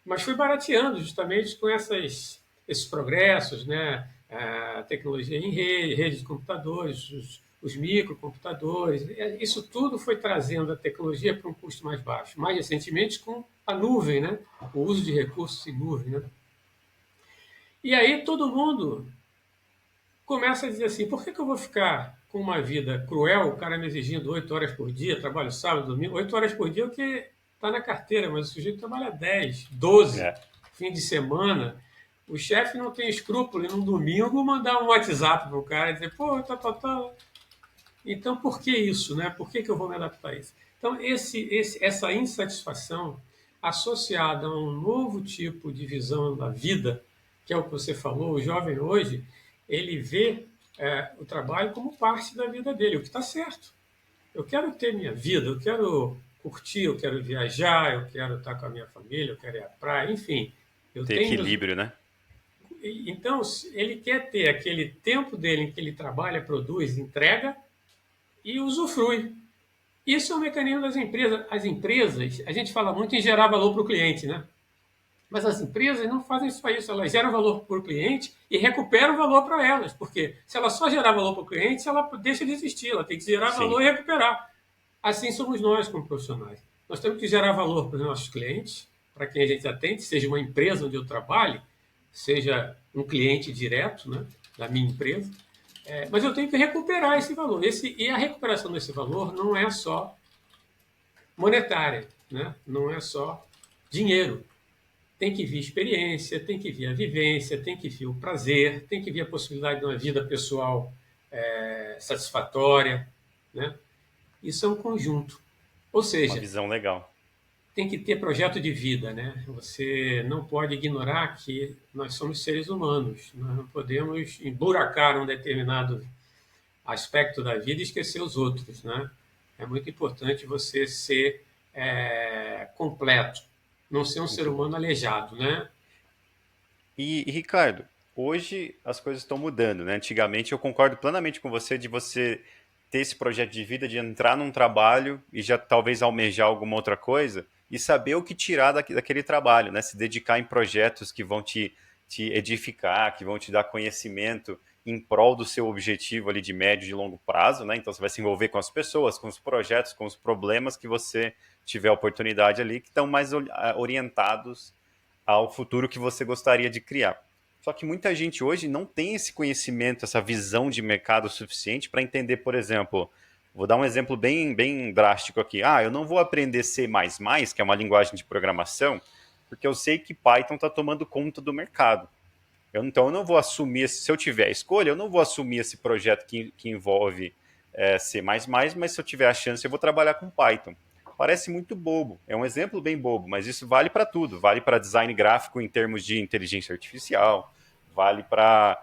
mas foi barateando justamente com esses progressos, né? A tecnologia em rede de computadores, os microcomputadores. Isso tudo foi trazendo a tecnologia para um custo mais baixo. Mais recentemente, com a nuvem, né? O uso de recursos em nuvem. Né? E aí todo mundo começa a dizer assim, por que eu vou ficar com uma vida cruel, o cara me exigindo 8 horas por dia, trabalho sábado, domingo, 8 horas por dia é o que está na carteira, mas o sujeito trabalha 10, 12, É, fim de semana. O chefe não tem escrúpulo em um domingo mandar um WhatsApp para o cara e dizer, pô, tá. Então, por que isso? Né? Por que eu vou me adaptar a isso? Então, essa insatisfação associada a um novo tipo de visão da vida, que é o que você falou, o jovem hoje, ele vê o trabalho como parte da vida dele, o que está certo. Eu quero ter minha vida, eu quero curtir, eu quero viajar, eu quero estar com a minha família, eu quero ir à praia, enfim. Eu ter tenho equilíbrio, né? então, ele quer ter aquele tempo dele em que ele trabalha, produz, entrega e usufrui. Isso é um mecanismo das empresas. As empresas, a gente fala muito em gerar valor para o cliente, né? Mas as empresas não fazem só isso, elas geram valor para o cliente e recuperam valor para elas. Porque se ela só gerar valor para o cliente, ela deixa de existir, ela tem que gerar Sim. valor e recuperar. Assim somos nós como profissionais. Nós temos que gerar valor para os nossos clientes, para quem a gente atende, seja uma empresa onde eu trabalhe, seja um cliente direto, né, da minha empresa, mas eu tenho que recuperar esse valor. E a recuperação desse valor não é só monetária, né? Não é só dinheiro. Tem que vir experiência, tem que vir a vivência, tem que vir o prazer, tem que vir a possibilidade de uma vida pessoal satisfatória. Né? Isso é um conjunto. Ou Uma seja, visão legal. tem que ter projeto de vida. Né? Você não pode ignorar que nós somos seres humanos. Nós não podemos emburacar um determinado aspecto da vida e esquecer os outros. Né? É muito importante você ser completo, não ser um ser Muito bom. humano aleijado. Né? E, Ricardo, hoje as coisas estão mudando, né? Antigamente eu concordo plenamente com você de você ter esse projeto de vida, de entrar num trabalho e já talvez almejar alguma outra coisa e saber o que tirar daquele trabalho, né? Se dedicar em projetos que vão te edificar, que vão te dar conhecimento em prol do seu objetivo ali de médio e longo prazo, né? Então você vai se envolver com as pessoas, com os projetos, com os problemas que você tiver oportunidade ali, que estão mais orientados ao futuro que você gostaria de criar. Só que muita gente hoje não tem esse conhecimento, essa visão de mercado suficiente para entender, por exemplo, vou dar um exemplo bem drástico aqui. Ah, eu não vou aprender C++, que é uma linguagem de programação, porque eu sei que Python está tomando conta do mercado. Então eu não vou assumir, se eu tiver a escolha, eu não vou assumir esse projeto que envolve C++, mas se eu tiver a chance, eu vou trabalhar com Python. Parece muito bobo, é um exemplo bem bobo, mas isso vale para tudo. Vale para design gráfico em termos de inteligência artificial, vale para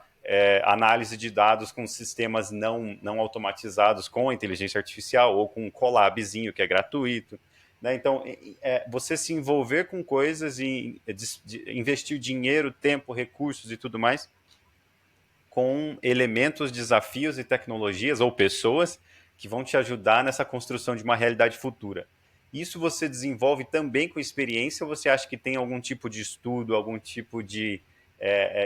análise de dados com sistemas não automatizados com a inteligência artificial ou com um Colabzinho que é gratuito. Né? Então, você se envolver com coisas e investir dinheiro, tempo, recursos e tudo mais com elementos, desafios e tecnologias ou pessoas que vão te ajudar nessa construção de uma realidade futura. Isso você desenvolve também com experiência ou você acha que tem algum tipo de estudo, algum tipo de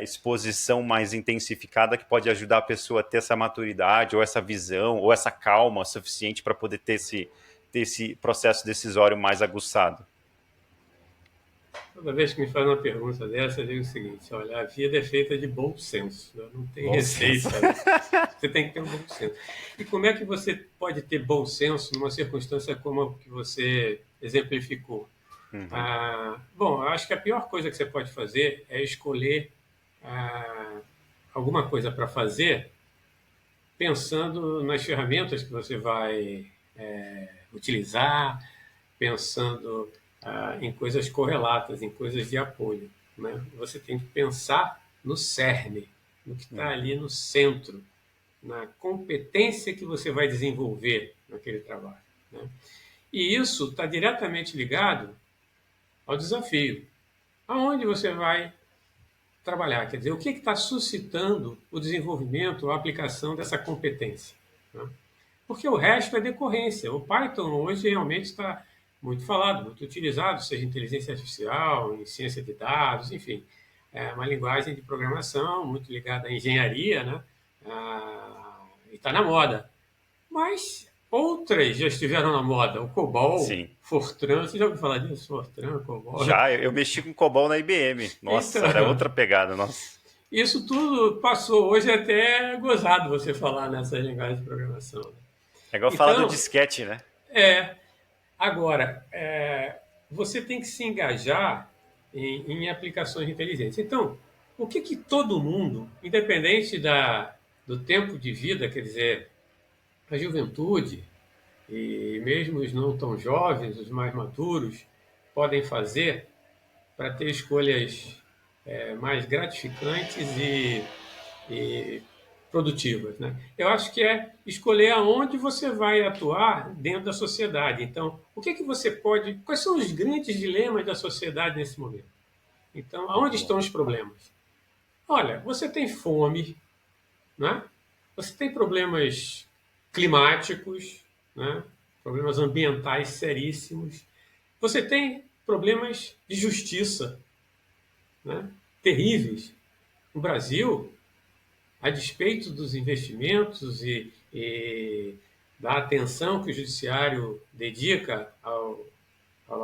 exposição mais intensificada que pode ajudar a pessoa a ter essa maturidade ou essa visão ou essa calma suficiente para poder ter esse processo decisório mais aguçado? Toda vez que me faz uma pergunta dessa, eu digo o seguinte: olha, a vida é feita de bom senso, né? Não tem Bom senso. receita. Você tem que ter um bom senso. E como é que você pode ter bom senso numa circunstância como a que você exemplificou? Uhum. Bom, eu acho que a pior coisa que você pode fazer é escolher ah, alguma coisa para fazer pensando nas ferramentas que você vai utilizar, pensando em coisas correlatas, em coisas de apoio. Né? Você tem que pensar no cerne, no que está ali Uhum. no centro, na competência que você vai desenvolver naquele trabalho. Né? E isso está diretamente ligado ao desafio. Aonde você vai trabalhar? Quer dizer, o que está suscitando o desenvolvimento, a aplicação dessa competência? Né? Porque o resto é decorrência. O Python hoje realmente está muito falado, muito utilizado, seja em inteligência artificial, em ciência de dados, enfim. É uma linguagem de programação muito ligada à engenharia, né? E está na moda. Mas outras já estiveram na moda. O COBOL, Sim. Fortran, você já ouviu falar disso? Fortran, COBOL. Já, eu mexi com COBOL na IBM. Nossa, era Então, outra pegada, nossa. isso tudo passou. Hoje é até gozado você falar nessa linguagem de programação, né? É igual falar do Então, disquete, né? é, agora, você tem que se engajar em aplicações inteligentes. Então, o que que todo mundo, independente do tempo de vida, quer dizer, a juventude e mesmo os não tão jovens, os mais maduros, podem fazer para ter escolhas mais gratificantes e produtivas, né? Eu acho que é escolher aonde você vai atuar dentro da sociedade. Então, o que que você pode, quais são os grandes dilemas da sociedade nesse momento? Então, aonde Muito bom. estão os problemas? Olha, você tem fome, né? Você tem problemas climáticos, né? Problemas ambientais seríssimos. Você tem problemas de justiça, né? Terríveis. No Brasil, a despeito dos investimentos e da atenção que o judiciário dedica ao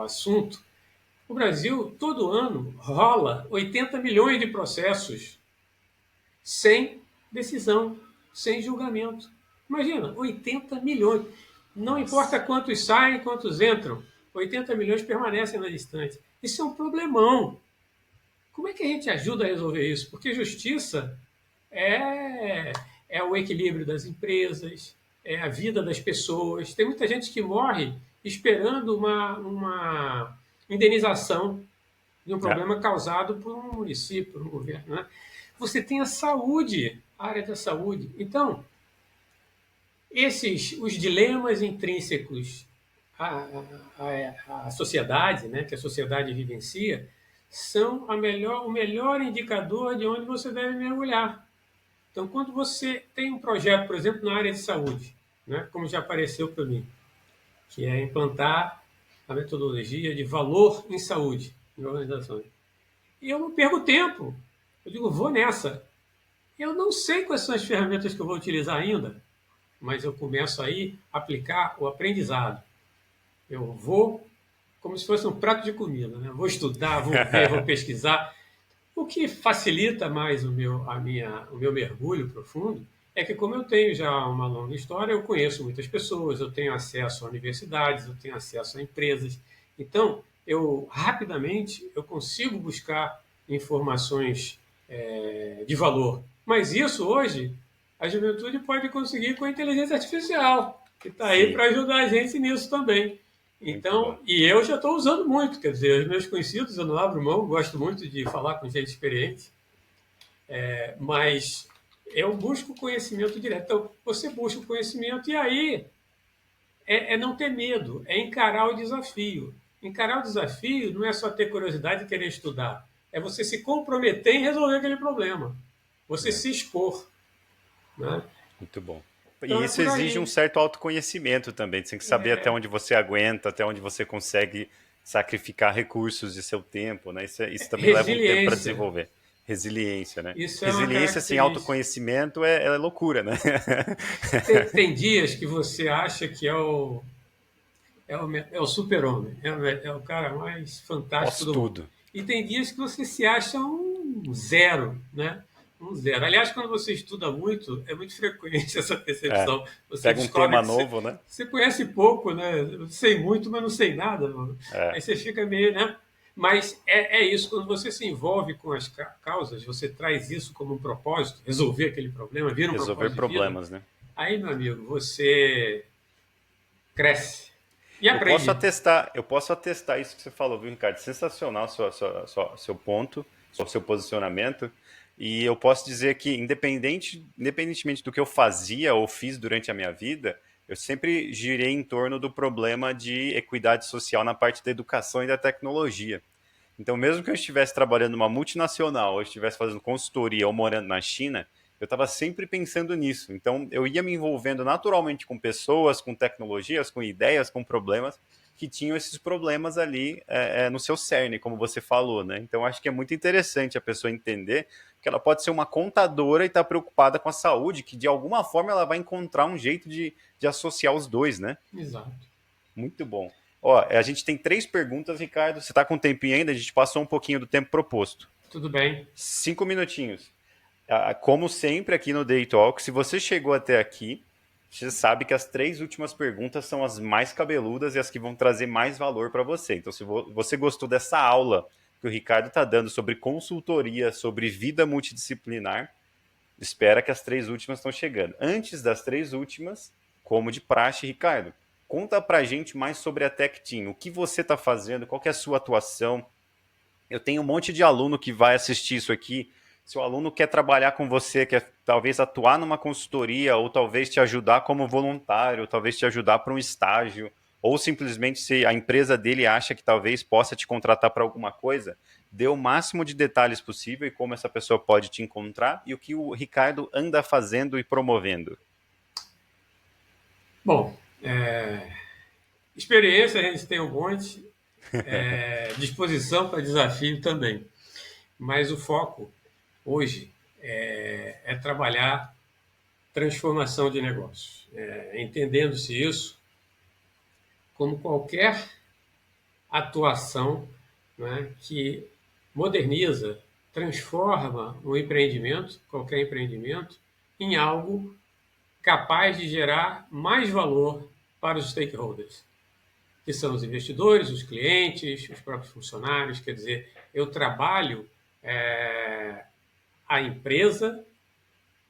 assunto, o Brasil, todo ano, rola 80 milhões de processos sem decisão, sem julgamento. Imagina, 80 milhões. Não importa Nossa. quantos saem, quantos entram, 80 milhões permanecem na distância. Isso é um problemão. Como é que a gente ajuda a resolver isso? Porque justiça é, é o equilíbrio das empresas, é a vida das pessoas. Tem muita gente que morre esperando uma indenização de um É, problema causado por um município, por um governo. Né? Você tem a saúde, a área da saúde. Então, os dilemas intrínsecos à sociedade, né, que a sociedade vivencia, são o melhor indicador de onde você deve mergulhar. Então, quando você tem um projeto, por exemplo, na área de saúde, né, como já apareceu para mim, que é implantar a metodologia de valor em saúde em organizações. E eu não perco tempo. Eu digo, vou nessa. Eu não sei quais são as ferramentas que eu vou utilizar ainda, mas eu começo aí a aplicar o aprendizado. Eu vou como se fosse um prato de comida, né? Vou estudar, vou ver, vou pesquisar. O que facilita mais o meu mergulho profundo é que, como eu tenho já uma longa história, eu conheço muitas pessoas, eu tenho acesso a universidades, eu tenho acesso a empresas. Então, eu rapidamente eu consigo buscar informações de valor. Mas isso hoje a juventude pode conseguir com a inteligência artificial, que está aí sim, para ajudar a gente nisso também. muito bom. Então, e eu já estou usando muito, quer dizer, os meus conhecidos eu não abro mão, gosto muito de falar com gente experiente, mas eu busco conhecimento direto. Então, você busca o conhecimento e aí não ter medo, é encarar o desafio. Encarar o desafio não é só ter curiosidade e querer estudar, é você se comprometer em resolver aquele problema, você É, se expor, né? muito bom. Então E é isso por exige um aí. certo autoconhecimento também. Você tem que saber até onde você aguenta, até onde você consegue sacrificar recursos de seu tempo, né? Isso também leva um tempo para Resiliência, desenvolver. Resiliência, né? isso é uma Resiliência sem característica. autoconhecimento é loucura, né? Tem dias que você acha que é o super-homem, é o cara mais fantástico Posso do mundo. tudo. E tem dias que você se acha um zero, né? Um zero. Aliás, quando você estuda muito, é muito frequente essa É. percepção. Você Pega um descobre tema que novo, né? você conhece pouco, né? Eu sei muito, mas não sei nada. Mano. Aí É. você fica meio, né? Mas é isso, quando você se envolve com as causas, você traz isso como um propósito, resolver aquele problema, vira um Resolver propósito de vida, problemas, né? aí, meu amigo, você cresce e aprende. Eu posso atestar isso que você falou, viu, Ricardo? Sensacional seu ponto, seu posicionamento. E eu posso dizer que, independentemente do que eu fazia ou fiz durante a minha vida, eu sempre girei em torno do problema de equidade social na parte da educação e da tecnologia. Então, mesmo que eu estivesse trabalhando numa multinacional, ou estivesse fazendo consultoria ou morando na China, eu estava sempre pensando nisso. Então, eu ia me envolvendo naturalmente com pessoas, com tecnologias, com ideias, com problemas, que tinham esses problemas ali no seu cerne, como você falou, né? Então acho que é muito interessante a pessoa entender que ela pode ser uma contadora e estar preocupada com a saúde, que de alguma forma ela vai encontrar um jeito de associar os dois, né? Exato. Muito bom. Ó, a gente tem 3 perguntas, Ricardo. Você está com um tempinho ainda? A gente passou um pouquinho do tempo proposto. Tudo bem. 5 minutinhos. Como sempre aqui no Day Talk, se você chegou até aqui, você sabe que as 3 últimas perguntas são as mais cabeludas e as que vão trazer mais valor para você. Então, se você gostou dessa aula que o Ricardo está dando sobre consultoria, sobre vida multidisciplinar, espera que as 3 últimas estão chegando. Antes das 3 últimas, como de praxe, Ricardo, conta pra gente mais sobre a Tech Team. O que você está fazendo? Qual que é a sua atuação? Eu tenho um monte de aluno que vai assistir isso aqui. Se o aluno quer trabalhar com você, quer talvez atuar numa consultoria, ou talvez te ajudar como voluntário, ou talvez te ajudar para um estágio, ou simplesmente se a empresa dele acha que talvez possa te contratar para alguma coisa, dê o máximo de detalhes possível e como essa pessoa pode te encontrar e o que o Ricardo anda fazendo e promovendo. Bom, experiência a gente tem um monte, disposição para desafio também. Mas o foco hoje é trabalhar transformação de negócios, entendendo-se isso como qualquer atuação, né, que moderniza, transforma um empreendimento, qualquer empreendimento, em algo capaz de gerar mais valor para os stakeholders, que são os investidores, os clientes, os próprios funcionários. Quer dizer, eu trabalho a empresa,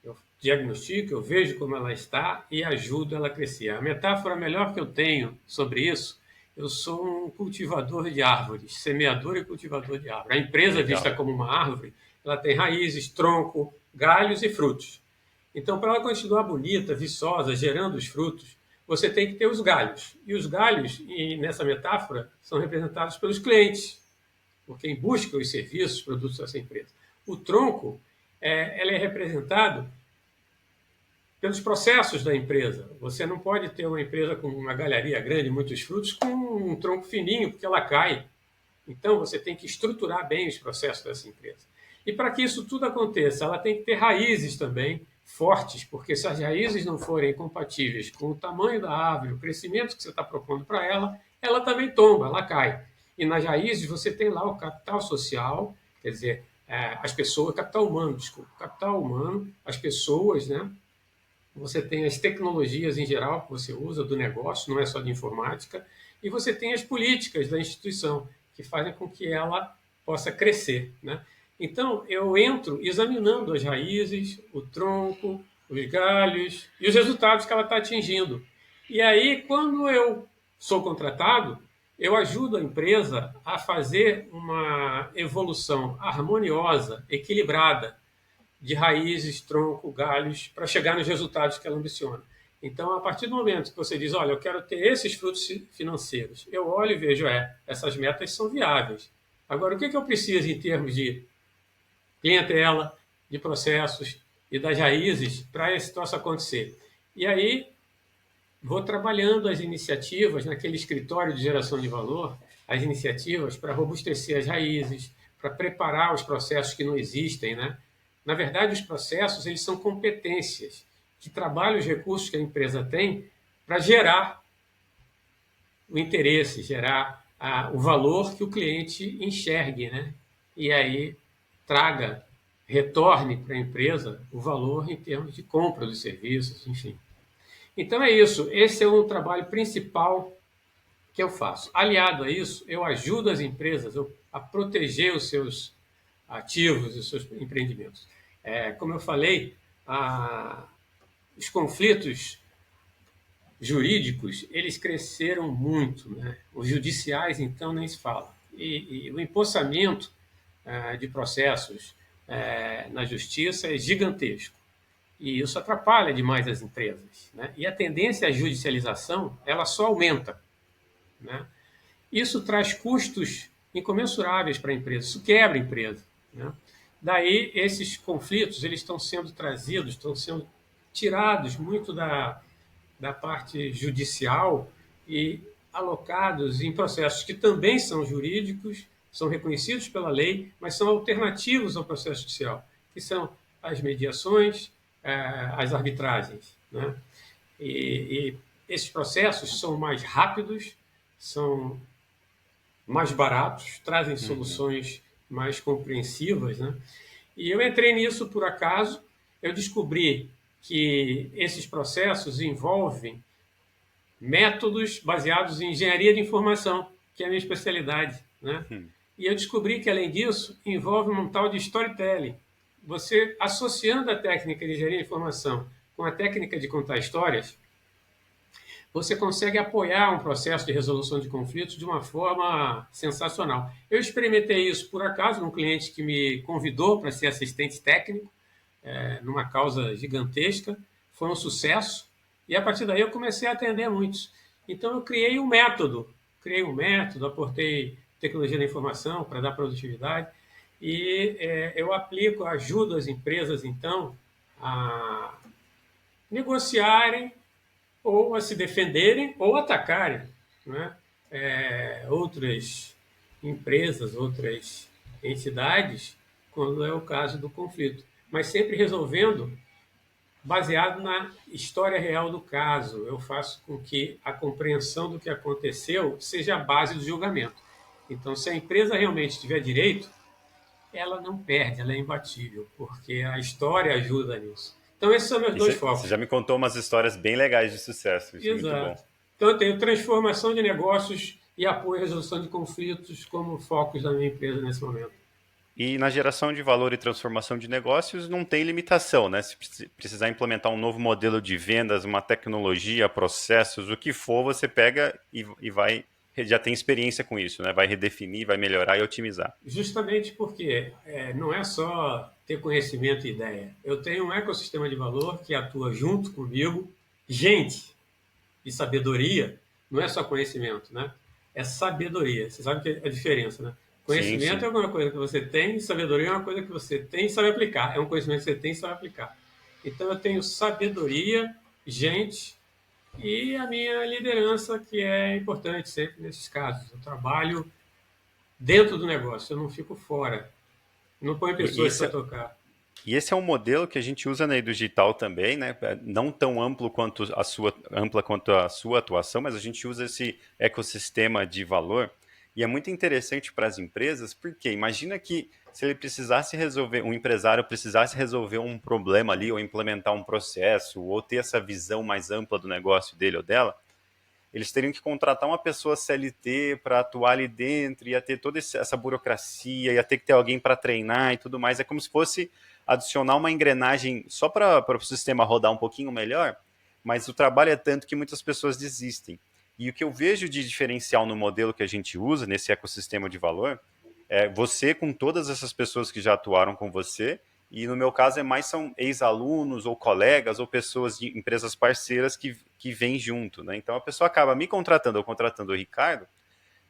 eu diagnostico, eu vejo como ela está e ajudo ela a crescer. A metáfora melhor que eu tenho sobre isso, eu sou um cultivador de árvores, semeador e cultivador de árvores. A empresa, Legal. vista como uma árvore, ela tem raízes, tronco, galhos e frutos. Então, para ela continuar bonita, viçosa, gerando os frutos, você tem que ter os galhos. E os galhos, nessa metáfora, são representados pelos clientes, por quem busca os serviços, produtos dessa empresa. O tronco, ele é representado pelos processos da empresa. Você não pode ter uma empresa com uma galharia grande, muitos frutos, com um tronco fininho, porque ela cai. Então, você tem que estruturar bem os processos dessa empresa. E para que isso tudo aconteça, ela tem que ter raízes também fortes, porque se as raízes não forem compatíveis com o tamanho da árvore, o crescimento que você está propondo para ela, ela também tomba, ela cai. E nas raízes você tem lá o capital social, quer dizer, as pessoas, capital humano, desculpa, capital humano, as pessoas, né? Você tem as tecnologias em geral que você usa do negócio, não é só de informática, e você tem as políticas da instituição que fazem com que ela possa crescer, né? Então, eu entro examinando as raízes, o tronco, os galhos e os resultados que ela está atingindo. E aí, quando eu sou contratado, eu ajudo a empresa a fazer uma evolução harmoniosa, equilibrada, de raízes, tronco, galhos, para chegar nos resultados que ela ambiciona. Então, a partir do momento que você diz, olha, eu quero ter esses frutos financeiros, eu olho e vejo, essas metas são viáveis. Agora, o que eu preciso em termos de clientela, de processos e das raízes para esse troço acontecer? E aí, vou trabalhando as iniciativas naquele escritório de geração de valor, as iniciativas para robustecer as raízes, para preparar os processos que não existem, né? Na verdade, os processos, eles são competências que trabalham os recursos que a empresa tem para gerar o interesse, gerar o valor que o cliente enxergue, né? E aí traga, retorne para a empresa o valor em termos de compra dos serviços, enfim. Então é isso, esse é o trabalho principal que eu faço. Aliado a isso, eu ajudo as empresas a proteger os seus ativos, os seus empreendimentos. Como eu falei, os conflitos jurídicos, eles cresceram muito, né? Os judiciais, então, nem se fala. E o empossamento de processos na justiça é gigantesco. E isso atrapalha demais as empresas, né? E a tendência à judicialização, ela só aumenta, né? Isso traz custos incomensuráveis para a empresa, isso quebra a empresa, né? Daí, esses conflitos, eles estão sendo trazidos, estão sendo tirados muito da parte judicial e alocados em processos que também são jurídicos, são reconhecidos pela lei, mas são alternativos ao processo judicial, que são as mediações, as arbitragens, né? E esses processos são mais rápidos, são mais baratos, trazem soluções mais compreensivas, né? E eu entrei nisso por acaso, eu descobri que esses processos envolvem métodos baseados em engenharia de informação, que é a minha especialidade, né? E eu descobri que, além disso, envolve um tal de storytelling. Você, associando a técnica de engenharia de informação com a técnica de contar histórias, você consegue apoiar um processo de resolução de conflitos de uma forma sensacional. Eu experimentei isso, por acaso, num cliente que me convidou para ser assistente técnico, numa causa gigantesca, foi um sucesso, e a partir daí eu comecei a atender muitos. Então eu criei um método, aportei tecnologia da informação para dar produtividade, e eu ajudo as empresas, então, a negociarem ou a se defenderem ou atacarem, né? Outras empresas, outras entidades, quando é o caso do conflito. Mas sempre resolvendo baseado na história real do caso. Eu faço com que a compreensão do que aconteceu seja a base do julgamento. Então, se a empresa realmente tiver direito, ela não perde, ela é imbatível, porque a história ajuda nisso. Então, esses são meus E dois você focos. já me contou umas histórias bem legais de sucesso, isso é muito bom. Exato. Então, eu tenho transformação de negócios e apoio à resolução de conflitos como focos da minha empresa nesse momento. E na geração de valor e transformação de negócios não tem limitação, né? Se precisar implementar um novo modelo de vendas, uma tecnologia, processos, o que for, você pega e vai, já tem experiência com isso, né? Vai redefinir, vai melhorar e otimizar. Justamente porque não é só ter conhecimento e ideia. Eu tenho um ecossistema de valor que atua junto comigo. Gente e sabedoria não é só conhecimento, né? É sabedoria. Você sabe que é a diferença, né? Sim, Conhecimento é sim. alguma coisa que você tem, sabedoria é uma coisa que você tem e sabe aplicar. É um conhecimento que você tem e sabe aplicar. Então eu tenho sabedoria, gente e a minha liderança, que é importante sempre nesses casos. Eu trabalho dentro do negócio, eu não fico fora. Não põe E pessoas esse, para tocar. e esse é um modelo que a gente usa na Edu Digital também, né? Não tão ampla quanto a sua atuação, mas a gente usa esse ecossistema de valor e é muito interessante para as empresas, porque imagina que se ele precisasse resolver, um empresário precisasse resolver um problema ali, ou implementar um processo, ou ter essa visão mais ampla do negócio dele ou dela, eles teriam que contratar uma pessoa CLT para atuar ali dentro, ia ter toda essa burocracia, ia ter que ter alguém para treinar e tudo mais. É como se fosse adicionar uma engrenagem só para o sistema rodar um pouquinho melhor, mas o trabalho é tanto que muitas pessoas desistem. E o que eu vejo de diferencial no modelo que a gente usa, nesse ecossistema de valor, é você com todas essas pessoas que já atuaram com você, e no meu caso é mais são ex-alunos ou colegas ou pessoas de empresas parceiras que vêm junto, né? Então a pessoa acaba me contratando ou contratando o Ricardo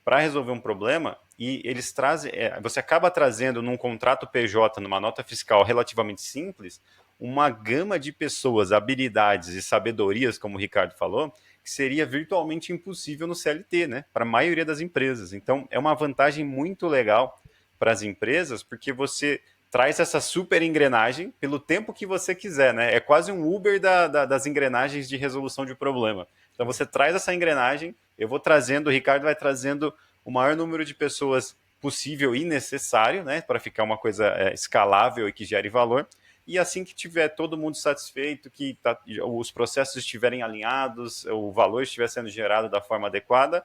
para resolver um problema e eles trazem, você acaba trazendo num contrato PJ, numa nota fiscal relativamente simples, uma gama de pessoas, habilidades e sabedorias, como o Ricardo falou, que seria virtualmente impossível no CLT, né? Para a maioria das empresas. Então é uma vantagem muito legal para as empresas, porque você traz essa super engrenagem pelo tempo que você quiser, né? É quase um Uber das engrenagens de resolução de problema. Então você traz essa engrenagem, eu vou trazendo, o Ricardo vai trazendo o maior número de pessoas possível e necessário, né? Para ficar uma coisa escalável e que gere valor. E assim que tiver todo mundo satisfeito, que os processos estiverem alinhados, o valor estiver sendo gerado da forma adequada,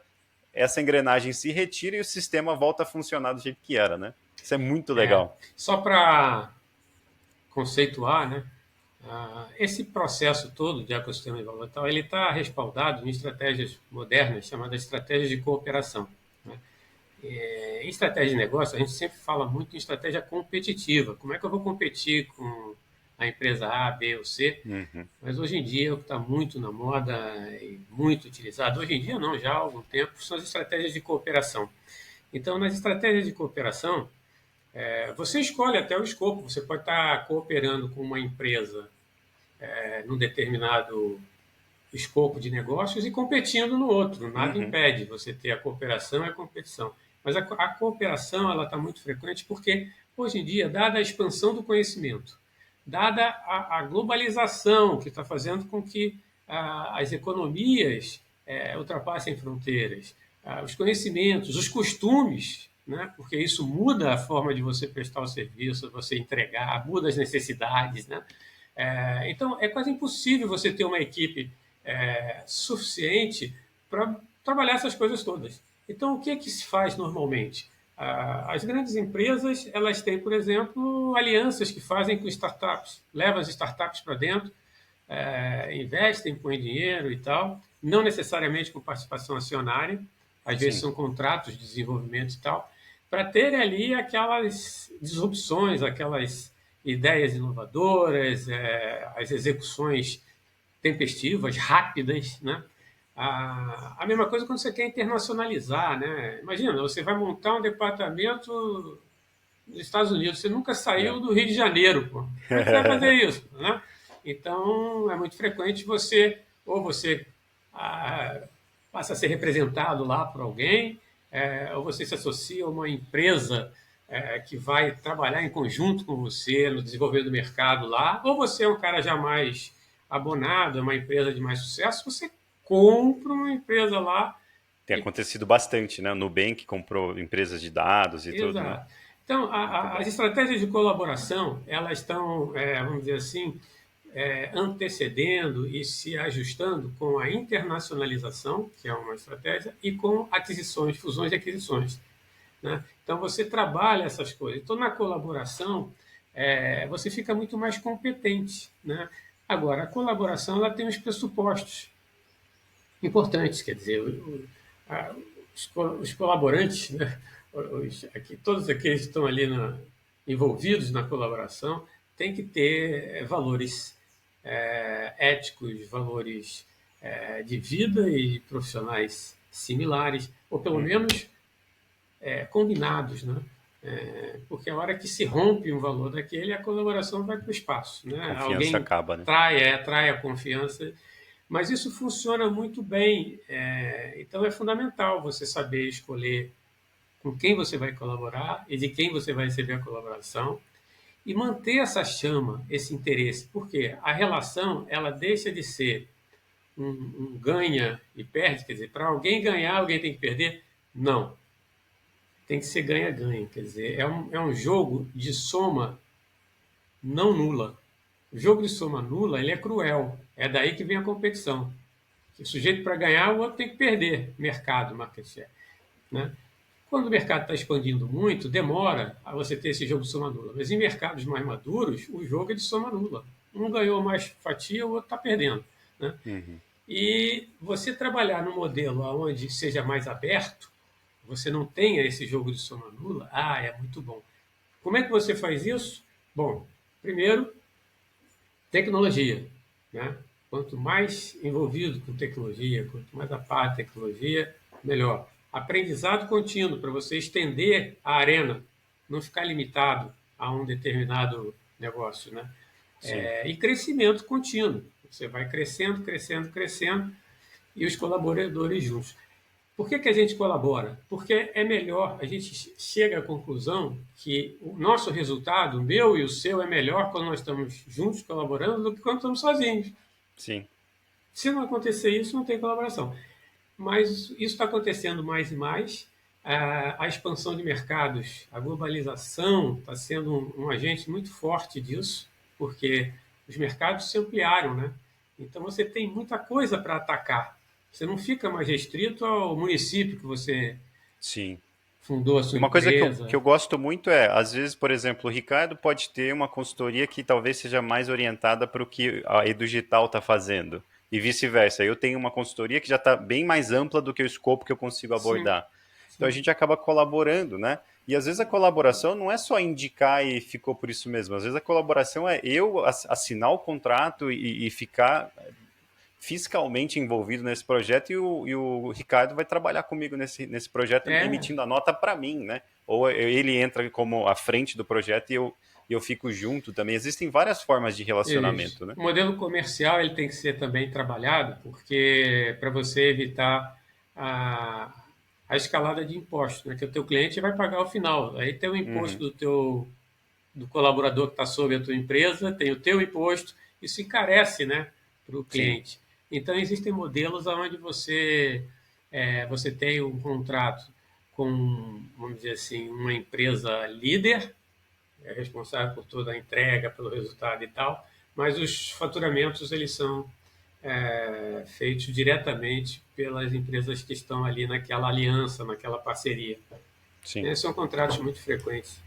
essa engrenagem se retira e o sistema volta a funcionar do jeito que era, né? Isso é muito legal. Só para conceituar, né? Esse processo todo de ecossistema de valor tal, ele está respaldado em estratégias modernas chamadas estratégias de cooperação, né? Em estratégia de negócio, a gente sempre fala muito em estratégia competitiva. Como é que eu vou competir com a empresa A, B ou C? Uhum. Mas hoje em dia, o que está muito na moda e muito utilizado, hoje em dia não, já há algum tempo, são as estratégias de cooperação. Então, nas estratégias de cooperação, você escolhe até o escopo. Você pode estar cooperando com uma empresa num determinado escopo de negócios e competindo no outro. Nada Uhum. impede você ter a cooperação e a competição. Mas a cooperação ela está muito frequente porque, hoje em dia, dada a expansão do conhecimento, dada a globalização que está fazendo com que as economias ultrapassem fronteiras, os conhecimentos, os costumes, né? Porque isso muda a forma de você prestar o serviço, você entregar, muda as necessidades. Né? Então, é quase impossível você ter uma equipe suficiente para trabalhar essas coisas todas. Então, o que é que se faz normalmente? As grandes empresas elas têm, por exemplo, alianças que fazem com startups, levam as startups para dentro, investem, põem dinheiro e tal, não necessariamente com participação acionária, às vezes Sim. são contratos de desenvolvimento e tal, para terem ali aquelas disrupções, aquelas ideias inovadoras, as execuções tempestivas, rápidas, né? A mesma coisa quando você quer internacionalizar, né? Imagina, você vai montar um departamento nos Estados Unidos, você nunca É. saiu do Rio de Janeiro, pô. Como é que você vai fazer isso, né? Então, é muito frequente você ah, passa a ser representado lá por alguém, ou você se associa a uma empresa que vai trabalhar em conjunto com você no desenvolvimento do mercado lá, ou você é um cara já mais abonado, é uma empresa de mais sucesso, você compra uma empresa lá Tem e acontecido bastante, né? O Nubank comprou empresas de dados e tudo, né? exato. Então, Muito as bom. estratégias de colaboração, elas estão, vamos dizer assim, antecedendo e se ajustando com a internacionalização, que é uma estratégia, e com aquisições, fusões e aquisições. Né? Então, você trabalha essas coisas. Então, na colaboração, você fica muito mais competente. Né? Agora, a colaboração ela tem uns pressupostos importantes, quer dizer, os colaborantes, né, todos aqueles que estão ali envolvidos na colaboração, têm que ter valores éticos, valores de vida e profissionais similares, ou pelo Uhum. menos combinados, né? Porque a hora que se rompe um valor daquele, a colaboração vai para o espaço. Né? Confiança Alguém acaba, né? trai a confiança, mas isso funciona muito bem. Então é fundamental você saber escolher com quem você vai colaborar e de quem você vai receber a colaboração e manter essa chama, esse interesse, porque a relação ela deixa de ser um ganha e perde, quer dizer, para alguém ganhar, alguém tem que perder? Não, tem que ser ganha-ganha, quer dizer, é um jogo de soma não nula. O jogo de soma nula ele é cruel, é daí que vem a competição. O sujeito para ganhar, o outro tem que perder. Mercado, market share. Né? Quando o mercado está expandindo muito, demora a você ter esse jogo de soma nula. Mas em mercados mais maduros, o jogo é de soma nula. Um ganhou mais fatia, o outro está perdendo. Né? Uhum. E você trabalhar no modelo onde seja mais aberto, você não tenha esse jogo de soma nula, é muito bom. Como é que você faz isso? Bom, primeiro, tecnologia. Né? Quanto mais envolvido com tecnologia, quanto mais a par de tecnologia, melhor. Aprendizado contínuo para você estender a arena, não ficar limitado a um determinado negócio. Né? Sim. E crescimento contínuo. Você vai crescendo, crescendo, crescendo e os colaboradores juntos. Por que a gente colabora? Porque é melhor, a gente chega à conclusão que o nosso resultado, o meu e o seu, é melhor quando nós estamos juntos colaborando do que quando estamos sozinhos. Sim. Se não acontecer isso, não tem colaboração. Mas isso está acontecendo mais e mais. A expansão de mercados, a globalização está sendo um agente muito forte disso, porque os mercados se ampliaram, né? Então você tem muita coisa para atacar. Você não fica mais restrito ao município que você Sim. fundou a E sua uma coisa que eu empresa. gosto muito é, às vezes, por exemplo, o Ricardo pode ter uma consultoria que talvez seja mais orientada para o que a Edugital está fazendo. E vice-versa. Eu tenho uma consultoria que já está bem mais ampla do que o escopo que eu consigo Sim, abordar. Então a sim. gente acaba colaborando, né? E às vezes a colaboração não é só indicar e ficou por isso mesmo. Às vezes a colaboração é eu assinar o contrato e ficar fiscalmente envolvido nesse projeto e o Ricardo vai trabalhar comigo nesse projeto É, emitindo a nota para mim, né? Ou ele entra como à frente do projeto e eu e eu fico junto também. Existem várias formas de Isso. relacionamento, né? O modelo comercial ele tem que ser também trabalhado, porque para você evitar a, a escalada de impostos, né? Que o teu cliente vai pagar ao final. Aí tem o imposto Uhum, do colaborador que está sob a tua empresa, tem o teu imposto, isso encarece, né, para o sim, cliente. Então existem modelos onde você tem um contrato com, vamos dizer assim, uma empresa líder, é responsável por toda a entrega, pelo resultado e tal, mas os faturamentos eles são feitos diretamente pelas empresas que estão ali naquela aliança, naquela parceria. sim. Esses são contratos muito frequentes.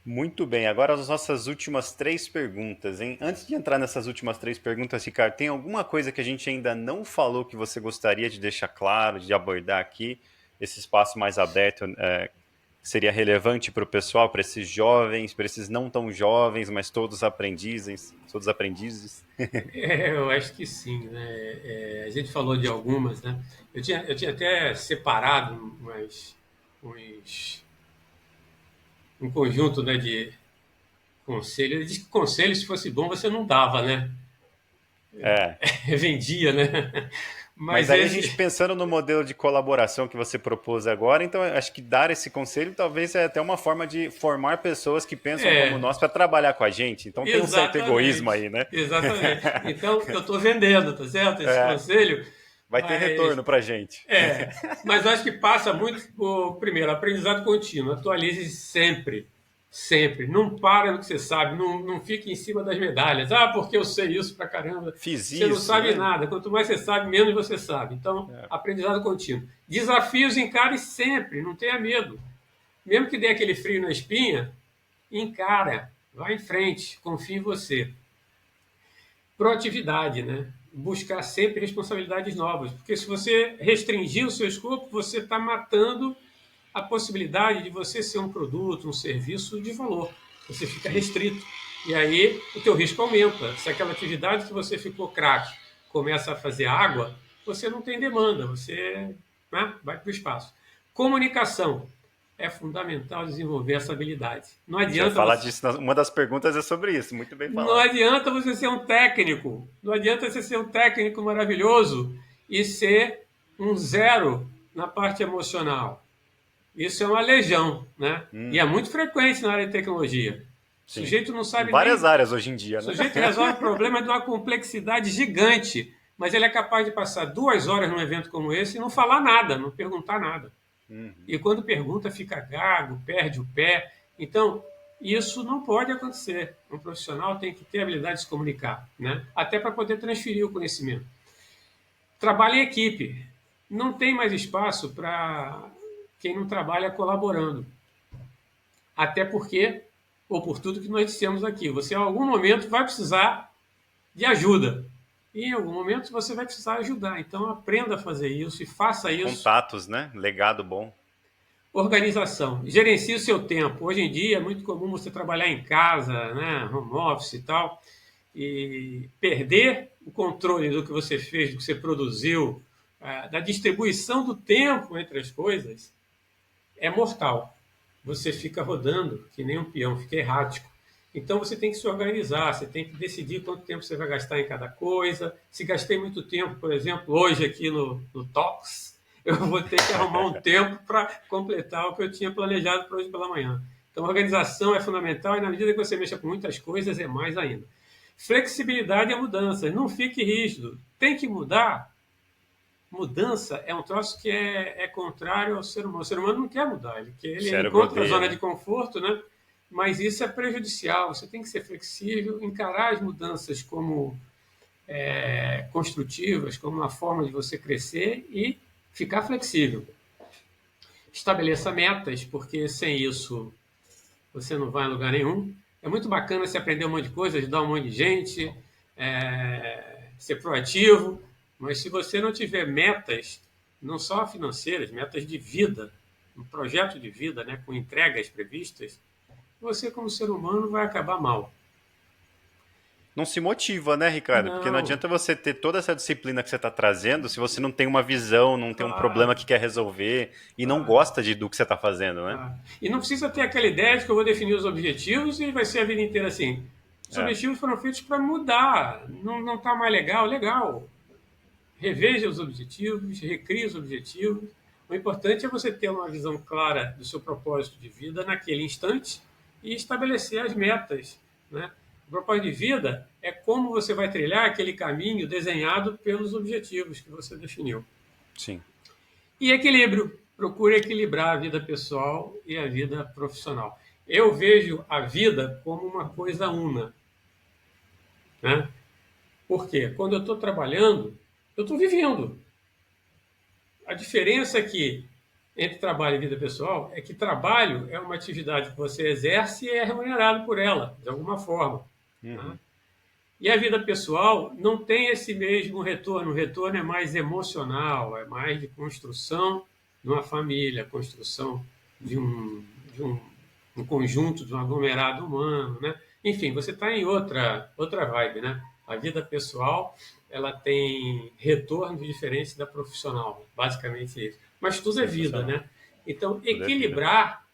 Muito bem, agora as nossas últimas três perguntas, hein? Antes de entrar nessas últimas três perguntas, Ricardo, tem alguma coisa que a gente ainda não falou que você gostaria de deixar claro, de abordar aqui? Esse espaço mais aberto seria relevante para o pessoal, para esses jovens, para esses não tão jovens, mas todos aprendizes, todos aprendizes? Eu acho que sim, né? A gente falou de algumas, né? Eu tinha até separado uns, um conjunto, né, de conselhos. Ele disse que conselho, se fosse bom, você não dava, né? É. Vendia, né? Mas Mas aí a gente esse. pensando no modelo de colaboração que você propôs agora, então eu acho que dar esse conselho talvez é até uma forma de formar pessoas que pensam como É, nós para trabalhar com a gente. Então tem um certo egoísmo exatamente. aí, né? Exatamente. Então, eu estou vendendo, tá certo? Esse É, conselho, vai ter mas retorno pra gente. mas acho que passa muito por, primeiro, aprendizado contínuo. Atualize sempre. Sempre. Não para no que você sabe. Não fique em cima das medalhas. Ah, porque eu sei isso pra caramba. Fiz Você não isso, sabe né? nada. Quanto mais você sabe, menos você sabe. Então, aprendizado contínuo. Desafios encare sempre. Não tenha medo. Mesmo que dê aquele frio na espinha, encara. Vai em frente. Confie em você. Proatividade, né? Buscar sempre responsabilidades novas. Porque se você restringir o seu escopo, você está matando a possibilidade de você ser um produto, um serviço de valor. Você fica Sim. restrito. E aí o teu risco aumenta. Se aquela atividade que você ficou craque começa a fazer água, você não tem demanda, você, né, vai para o espaço. Comunicação. É fundamental desenvolver essa habilidade. Não A gente vai adianta falar você disso. Uma das perguntas é sobre isso. Muito bem não falado. adianta você ser um técnico. Não adianta você ser um técnico maravilhoso e ser um zero na parte emocional. Isso é uma legião, né? E é Uhum. muito frequente na área de tecnologia. O Sim. sujeito não Em sabe várias nem. áreas hoje em O dia, né? sujeito resolve problema de uma complexidade gigante, mas ele é capaz de passar 2 horas num evento como esse e não falar nada, não perguntar nada. Uhum. E quando pergunta, fica gago, perde o pé. Então, isso não pode acontecer. Um profissional tem que ter a habilidade de se comunicar, né? Até para poder transferir o conhecimento. Trabalho em equipe. Não tem mais espaço para quem não trabalha colaborando. Até porque, ou por tudo que nós dissemos aqui, você em algum momento vai precisar de ajuda. E em algum momento você vai precisar ajudar. Então aprenda a fazer isso e faça isso. Contatos, né? Legado bom. Organização. Gerencie o seu tempo. Hoje em dia é muito comum você trabalhar em casa, né, home office e tal, e perder o controle do que você fez, do que você produziu, da distribuição do tempo entre as coisas, é mortal. Você fica rodando que nem um peão, fica errático. Então você tem que se organizar, você tem que decidir quanto tempo você vai gastar em cada coisa. Se gastei muito tempo, por exemplo, hoje aqui no Talks, eu vou ter que arrumar um tempo para completar o que eu tinha planejado para hoje pela manhã. Então, a organização é fundamental e, na medida que você mexa com muitas coisas, é mais ainda. Flexibilidade é mudança. Não fique rígido. Tem que mudar. Mudança é um troço que é contrário ao ser humano. O ser humano não quer mudar. O Ele cérebro encontra a odeia, zona de né? conforto, né? Mas isso é prejudicial. Você tem que ser flexível, encarar as mudanças como construtivas, como uma forma de você crescer e ficar flexível. Estabeleça metas, porque sem isso você não vai a lugar nenhum. É muito bacana você aprender um monte de coisa, ajudar um monte de gente, ser proativo, mas se você não tiver metas, não só financeiras, metas de vida, um projeto de vida, né, com entregas previstas, você como ser humano vai acabar mal. não se motiva, né, Ricardo? Porque não Não, adianta você ter toda essa disciplina que você está trazendo se você não tem uma visão, não tem um problema claro, que quer resolver e não claro, gosta do que você está fazendo, né? claro. E não precisa ter aquela ideia de que eu vou definir os objetivos e vai ser a vida inteira assim. Os É, objetivos foram feitos para mudar. Não está mais legal? Legal. Reveja os objetivos, recrie os objetivos. O importante é você ter uma visão clara do seu propósito de vida naquele instante e estabelecer as metas, né? O propósito de vida é como você vai trilhar aquele caminho desenhado pelos objetivos que você definiu. sim, E equilíbrio. Procure equilibrar a vida pessoal e a vida profissional. Eu vejo a vida como uma coisa una, né? Por quê? Quando eu estou trabalhando, eu estou vivendo. A diferença aqui entre trabalho e vida pessoal é que trabalho é uma atividade que você exerce e é remunerado por ela, de alguma forma. Tá? uhum, E a vida pessoal não tem esse mesmo retorno. O retorno é mais emocional, é mais de construção de uma família, construção de um conjunto, de um aglomerado humano, né? Enfim, você está em outra vibe, né? A vida pessoal ela tem retornos diferentes da profissional, basicamente isso. Mas tudo é vida, sensacional. né? Então, Tudo é vida. equilibrar,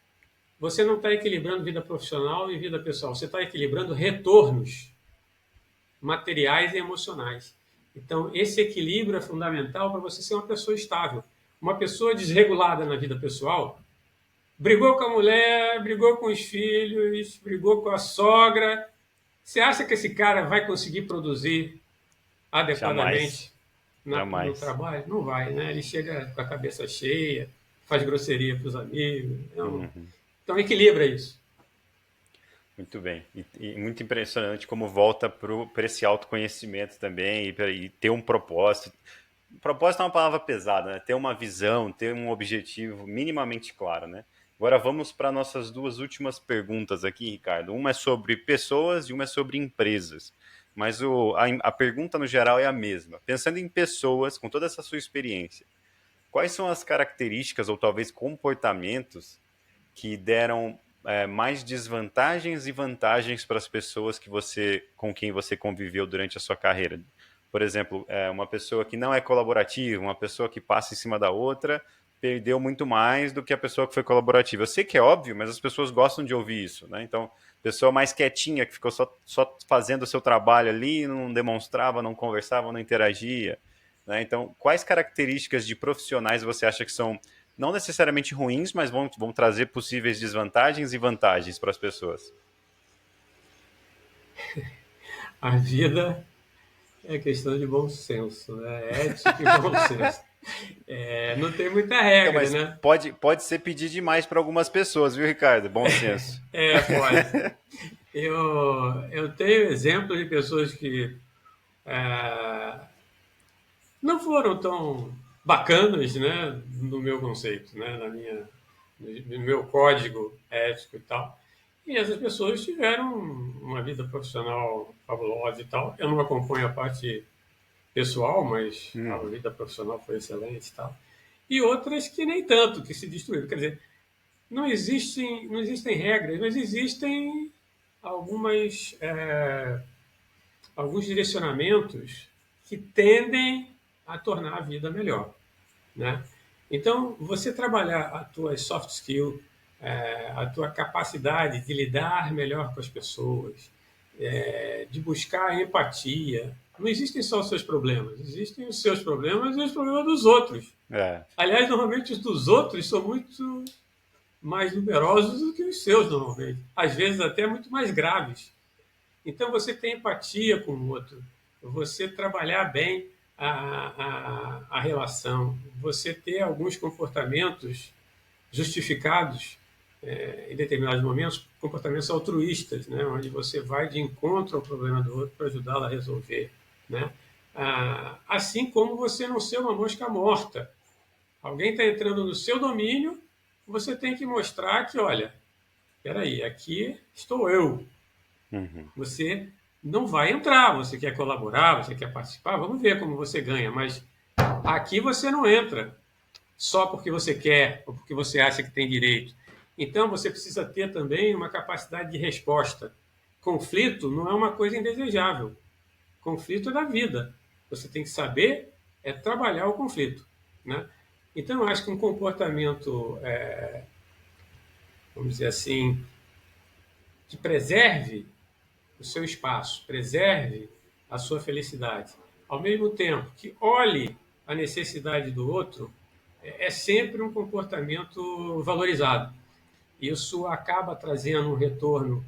você não está equilibrando vida profissional e vida pessoal, você está equilibrando retornos materiais e emocionais. Então, esse equilíbrio é fundamental para você ser uma pessoa estável. Uma pessoa desregulada na vida pessoal, brigou com a mulher, brigou com os filhos, brigou com a sogra. Você acha que esse cara vai conseguir produzir Jamais, adequadamente no jamais. trabalho? Não vai, né? Ele chega com a cabeça cheia, faz grosseria para os amigos. Uhum. Então, equilibra isso. Muito bem. E muito impressionante como volta para esse autoconhecimento também e ter um propósito. Propósito é uma palavra pesada, né? Ter uma visão, ter um objetivo minimamente claro, né? Agora vamos para nossas duas últimas perguntas aqui, Ricardo. Uma é sobre pessoas e uma é sobre empresas. Mas a pergunta no geral é a mesma. Pensando em pessoas, com toda essa sua experiência, quais são as características ou talvez comportamentos que deram mais desvantagens e vantagens para as pessoas com quem você conviveu durante a sua carreira? Por exemplo, uma pessoa que não é colaborativa, uma pessoa que passa em cima da outra, perdeu muito mais do que a pessoa que foi colaborativa. Eu sei que é óbvio, mas as pessoas gostam de ouvir isso, né? Então, pessoa mais quietinha, que ficou só fazendo o seu trabalho ali, não demonstrava, não conversava, não interagia, né? Então, quais características de profissionais você acha que são não necessariamente ruins, mas vão trazer possíveis desvantagens e vantagens para as pessoas? A vida é questão de bom senso, né? Ética e bom senso. Não tem muita Então, regra, mas né? pode ser pedir demais para algumas pessoas, viu, Ricardo? Bom senso. Pode. Eu tenho exemplos de pessoas que é, não foram tão bacanas, né, no meu conceito, né, no meu código ético e tal. E essas pessoas tiveram uma vida profissional fabulosa e tal. Eu não acompanho a parte pessoal, mas a Uhum. vida profissional foi excelente e tal. E outras que nem tanto, que se destruíram. Quer dizer, não existem regras, mas existem algumas, alguns direcionamentos que tendem a tornar a vida melhor, né? Então, você trabalhar a tua soft skill, a tua capacidade de lidar melhor com as pessoas, de buscar empatia. Não existem só os seus problemas, existem os seus problemas e os problemas dos outros. É, Aliás, normalmente os dos outros são muito mais numerosos do que os seus, normalmente. Às vezes até muito mais graves. Então, você tem empatia com o outro, você trabalhar bem a relação, você ter alguns comportamentos justificados em determinados momentos, comportamentos altruístas, né, onde você vai de encontro ao problema do outro para ajudá-lo a resolver. Né? Assim como você não ser uma mosca morta. Alguém está entrando no seu domínio, você tem que mostrar que, olha, espera aí, aqui estou eu. uhum. Você não vai entrar, você quer colaborar, você quer participar, vamos ver como você ganha, mas aqui você não entra só porque você quer ou porque você acha que tem direito. Então você precisa ter também uma capacidade de resposta. conflito não é uma coisa indesejável. Conflito é da vida. Você tem que saber trabalhar o conflito, né? Então, eu acho que um comportamento, vamos dizer assim, que preserve o seu espaço, preserve a sua felicidade, ao mesmo tempo que olhe a necessidade do outro, é sempre um comportamento valorizado. Isso acaba trazendo um retorno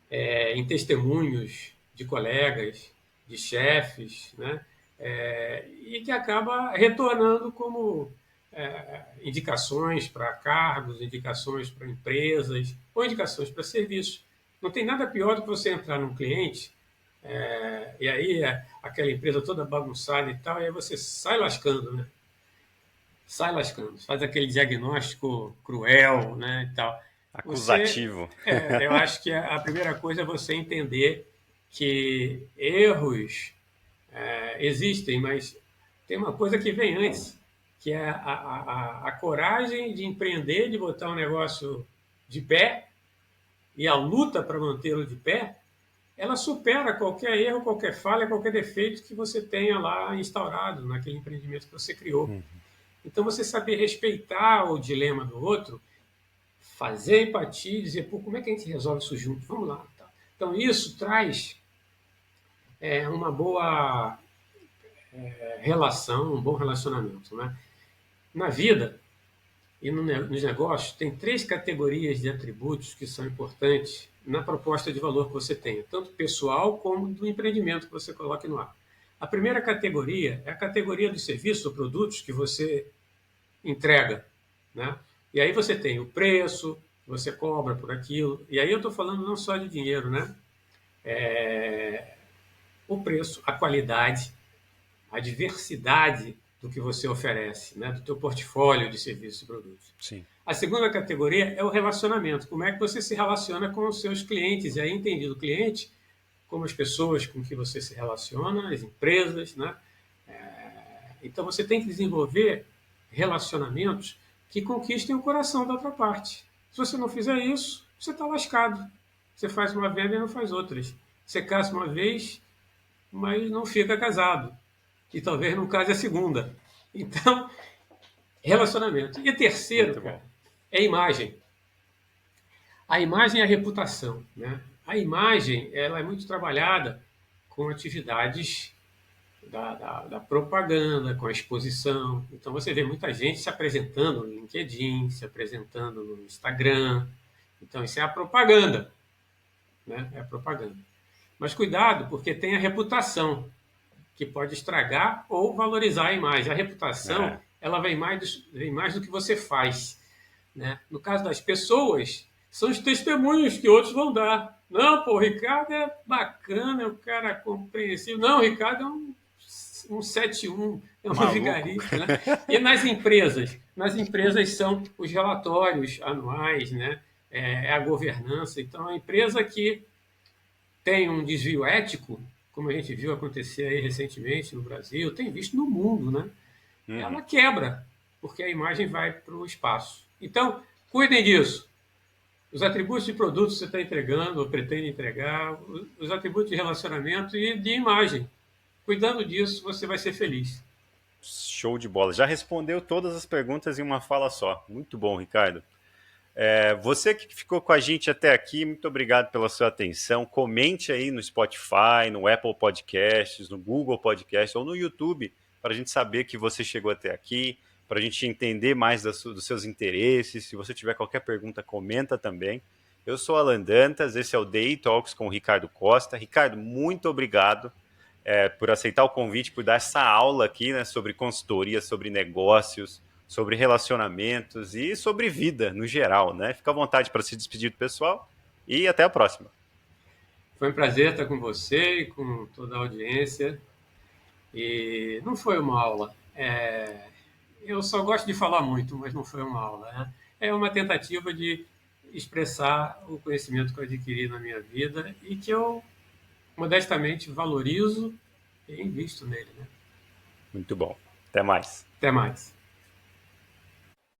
em testemunhos de colegas, de chefes, né? E que acaba retornando como indicações para cargos, indicações para empresas ou indicações para serviços. Não tem nada pior do que você entrar num cliente e aí aquela empresa toda bagunçada e tal, e aí você sai lascando, né? Sai lascando, faz aquele diagnóstico cruel, né, e tal. Você, Acusativo. eu acho que a primeira coisa é você entender que erros existem, mas tem uma coisa que vem antes, que é a coragem de empreender, de botar um negócio de pé e a luta para mantê-lo de pé, ela supera qualquer erro, qualquer falha, qualquer defeito que você tenha lá instaurado naquele empreendimento que você criou. Então, você saber respeitar o dilema do outro, fazer empatia e dizer, pô, como é que a gente resolve isso junto? Vamos lá. Tá. Então, isso traz uma boa relação, um bom relacionamento. Né? Na vida e nos negócios, tem 3 categorias de atributos que são importantes na proposta de valor que você tenha, tanto pessoal como do empreendimento que você coloque no ar. A primeira categoria é a categoria dos serviços ou produtos que você entrega, né? E aí você tem o preço que você cobra por aquilo. E aí eu estou falando não só de dinheiro, né? O preço, a qualidade, a diversidade do que você oferece, né? Do teu portfólio de serviços e produtos. Sim. A segunda categoria é o relacionamento. Como é que você se relaciona com os seus clientes? E aí, entendido o cliente, como as pessoas com que você se relaciona, as empresas, né? Então você tem que desenvolver relacionamentos que conquistem o coração da outra parte. Se você não fizer isso, você está lascado. Você faz uma venda e não faz outras. Você casa uma vez, mas não fica casado. E talvez não case a segunda. Então, relacionamento. E terceiro, Muito cara, bom. é imagem. A imagem é a reputação, né? A imagem, ela é muito trabalhada com atividades da propaganda, com a exposição. Então você vê muita gente se apresentando no LinkedIn, se apresentando no Instagram. Então isso é a propaganda, né? É a propaganda. Mas cuidado, porque tem a reputação, que pode estragar ou valorizar a imagem. A reputação, É. ela vem mais do que você faz, né? No caso das pessoas, são os testemunhos que outros vão dar. Não, pô, o Ricardo é bacana, é um cara compreensível. Não, o Ricardo é um 71, é um Maluco. vigarista, né? E nas empresas? Nas empresas são os relatórios anuais, né? É a governança. Então, a empresa que tem um desvio ético, como a gente viu acontecer aí recentemente no Brasil, tem visto no mundo, né? Ela Uhum. quebra, porque a imagem vai para o espaço. Então, cuidem disso. Os atributos de produto que você está entregando ou pretende entregar, os atributos de relacionamento e de imagem. Cuidando disso, você vai ser feliz. Show de bola. Já respondeu todas as perguntas em uma fala só. Muito bom, Ricardo. Você que ficou com a gente até aqui, muito obrigado pela sua atenção. Comente aí no Spotify, no Apple Podcasts, no Google Podcasts ou no YouTube, para a gente saber que você chegou até aqui, para a gente entender mais dos seus interesses. Se você tiver qualquer pergunta, comenta também. Eu sou Alan Dantas, esse é o Day Talks com o Ricardo Costa. Ricardo, muito obrigado por aceitar o convite, por dar essa aula aqui, né, sobre consultoria, sobre negócios, sobre relacionamentos e sobre vida no geral, né? Fica à vontade para se despedir do pessoal e até a próxima. Foi um prazer estar com você e com toda a audiência. E não foi uma aula. Eu só gosto de falar muito, mas não foi uma aula. Né? É uma tentativa de expressar o conhecimento que eu adquiri na minha vida e que eu modestamente valorizo e invisto nele. Né? Muito bom. Até mais. Até mais.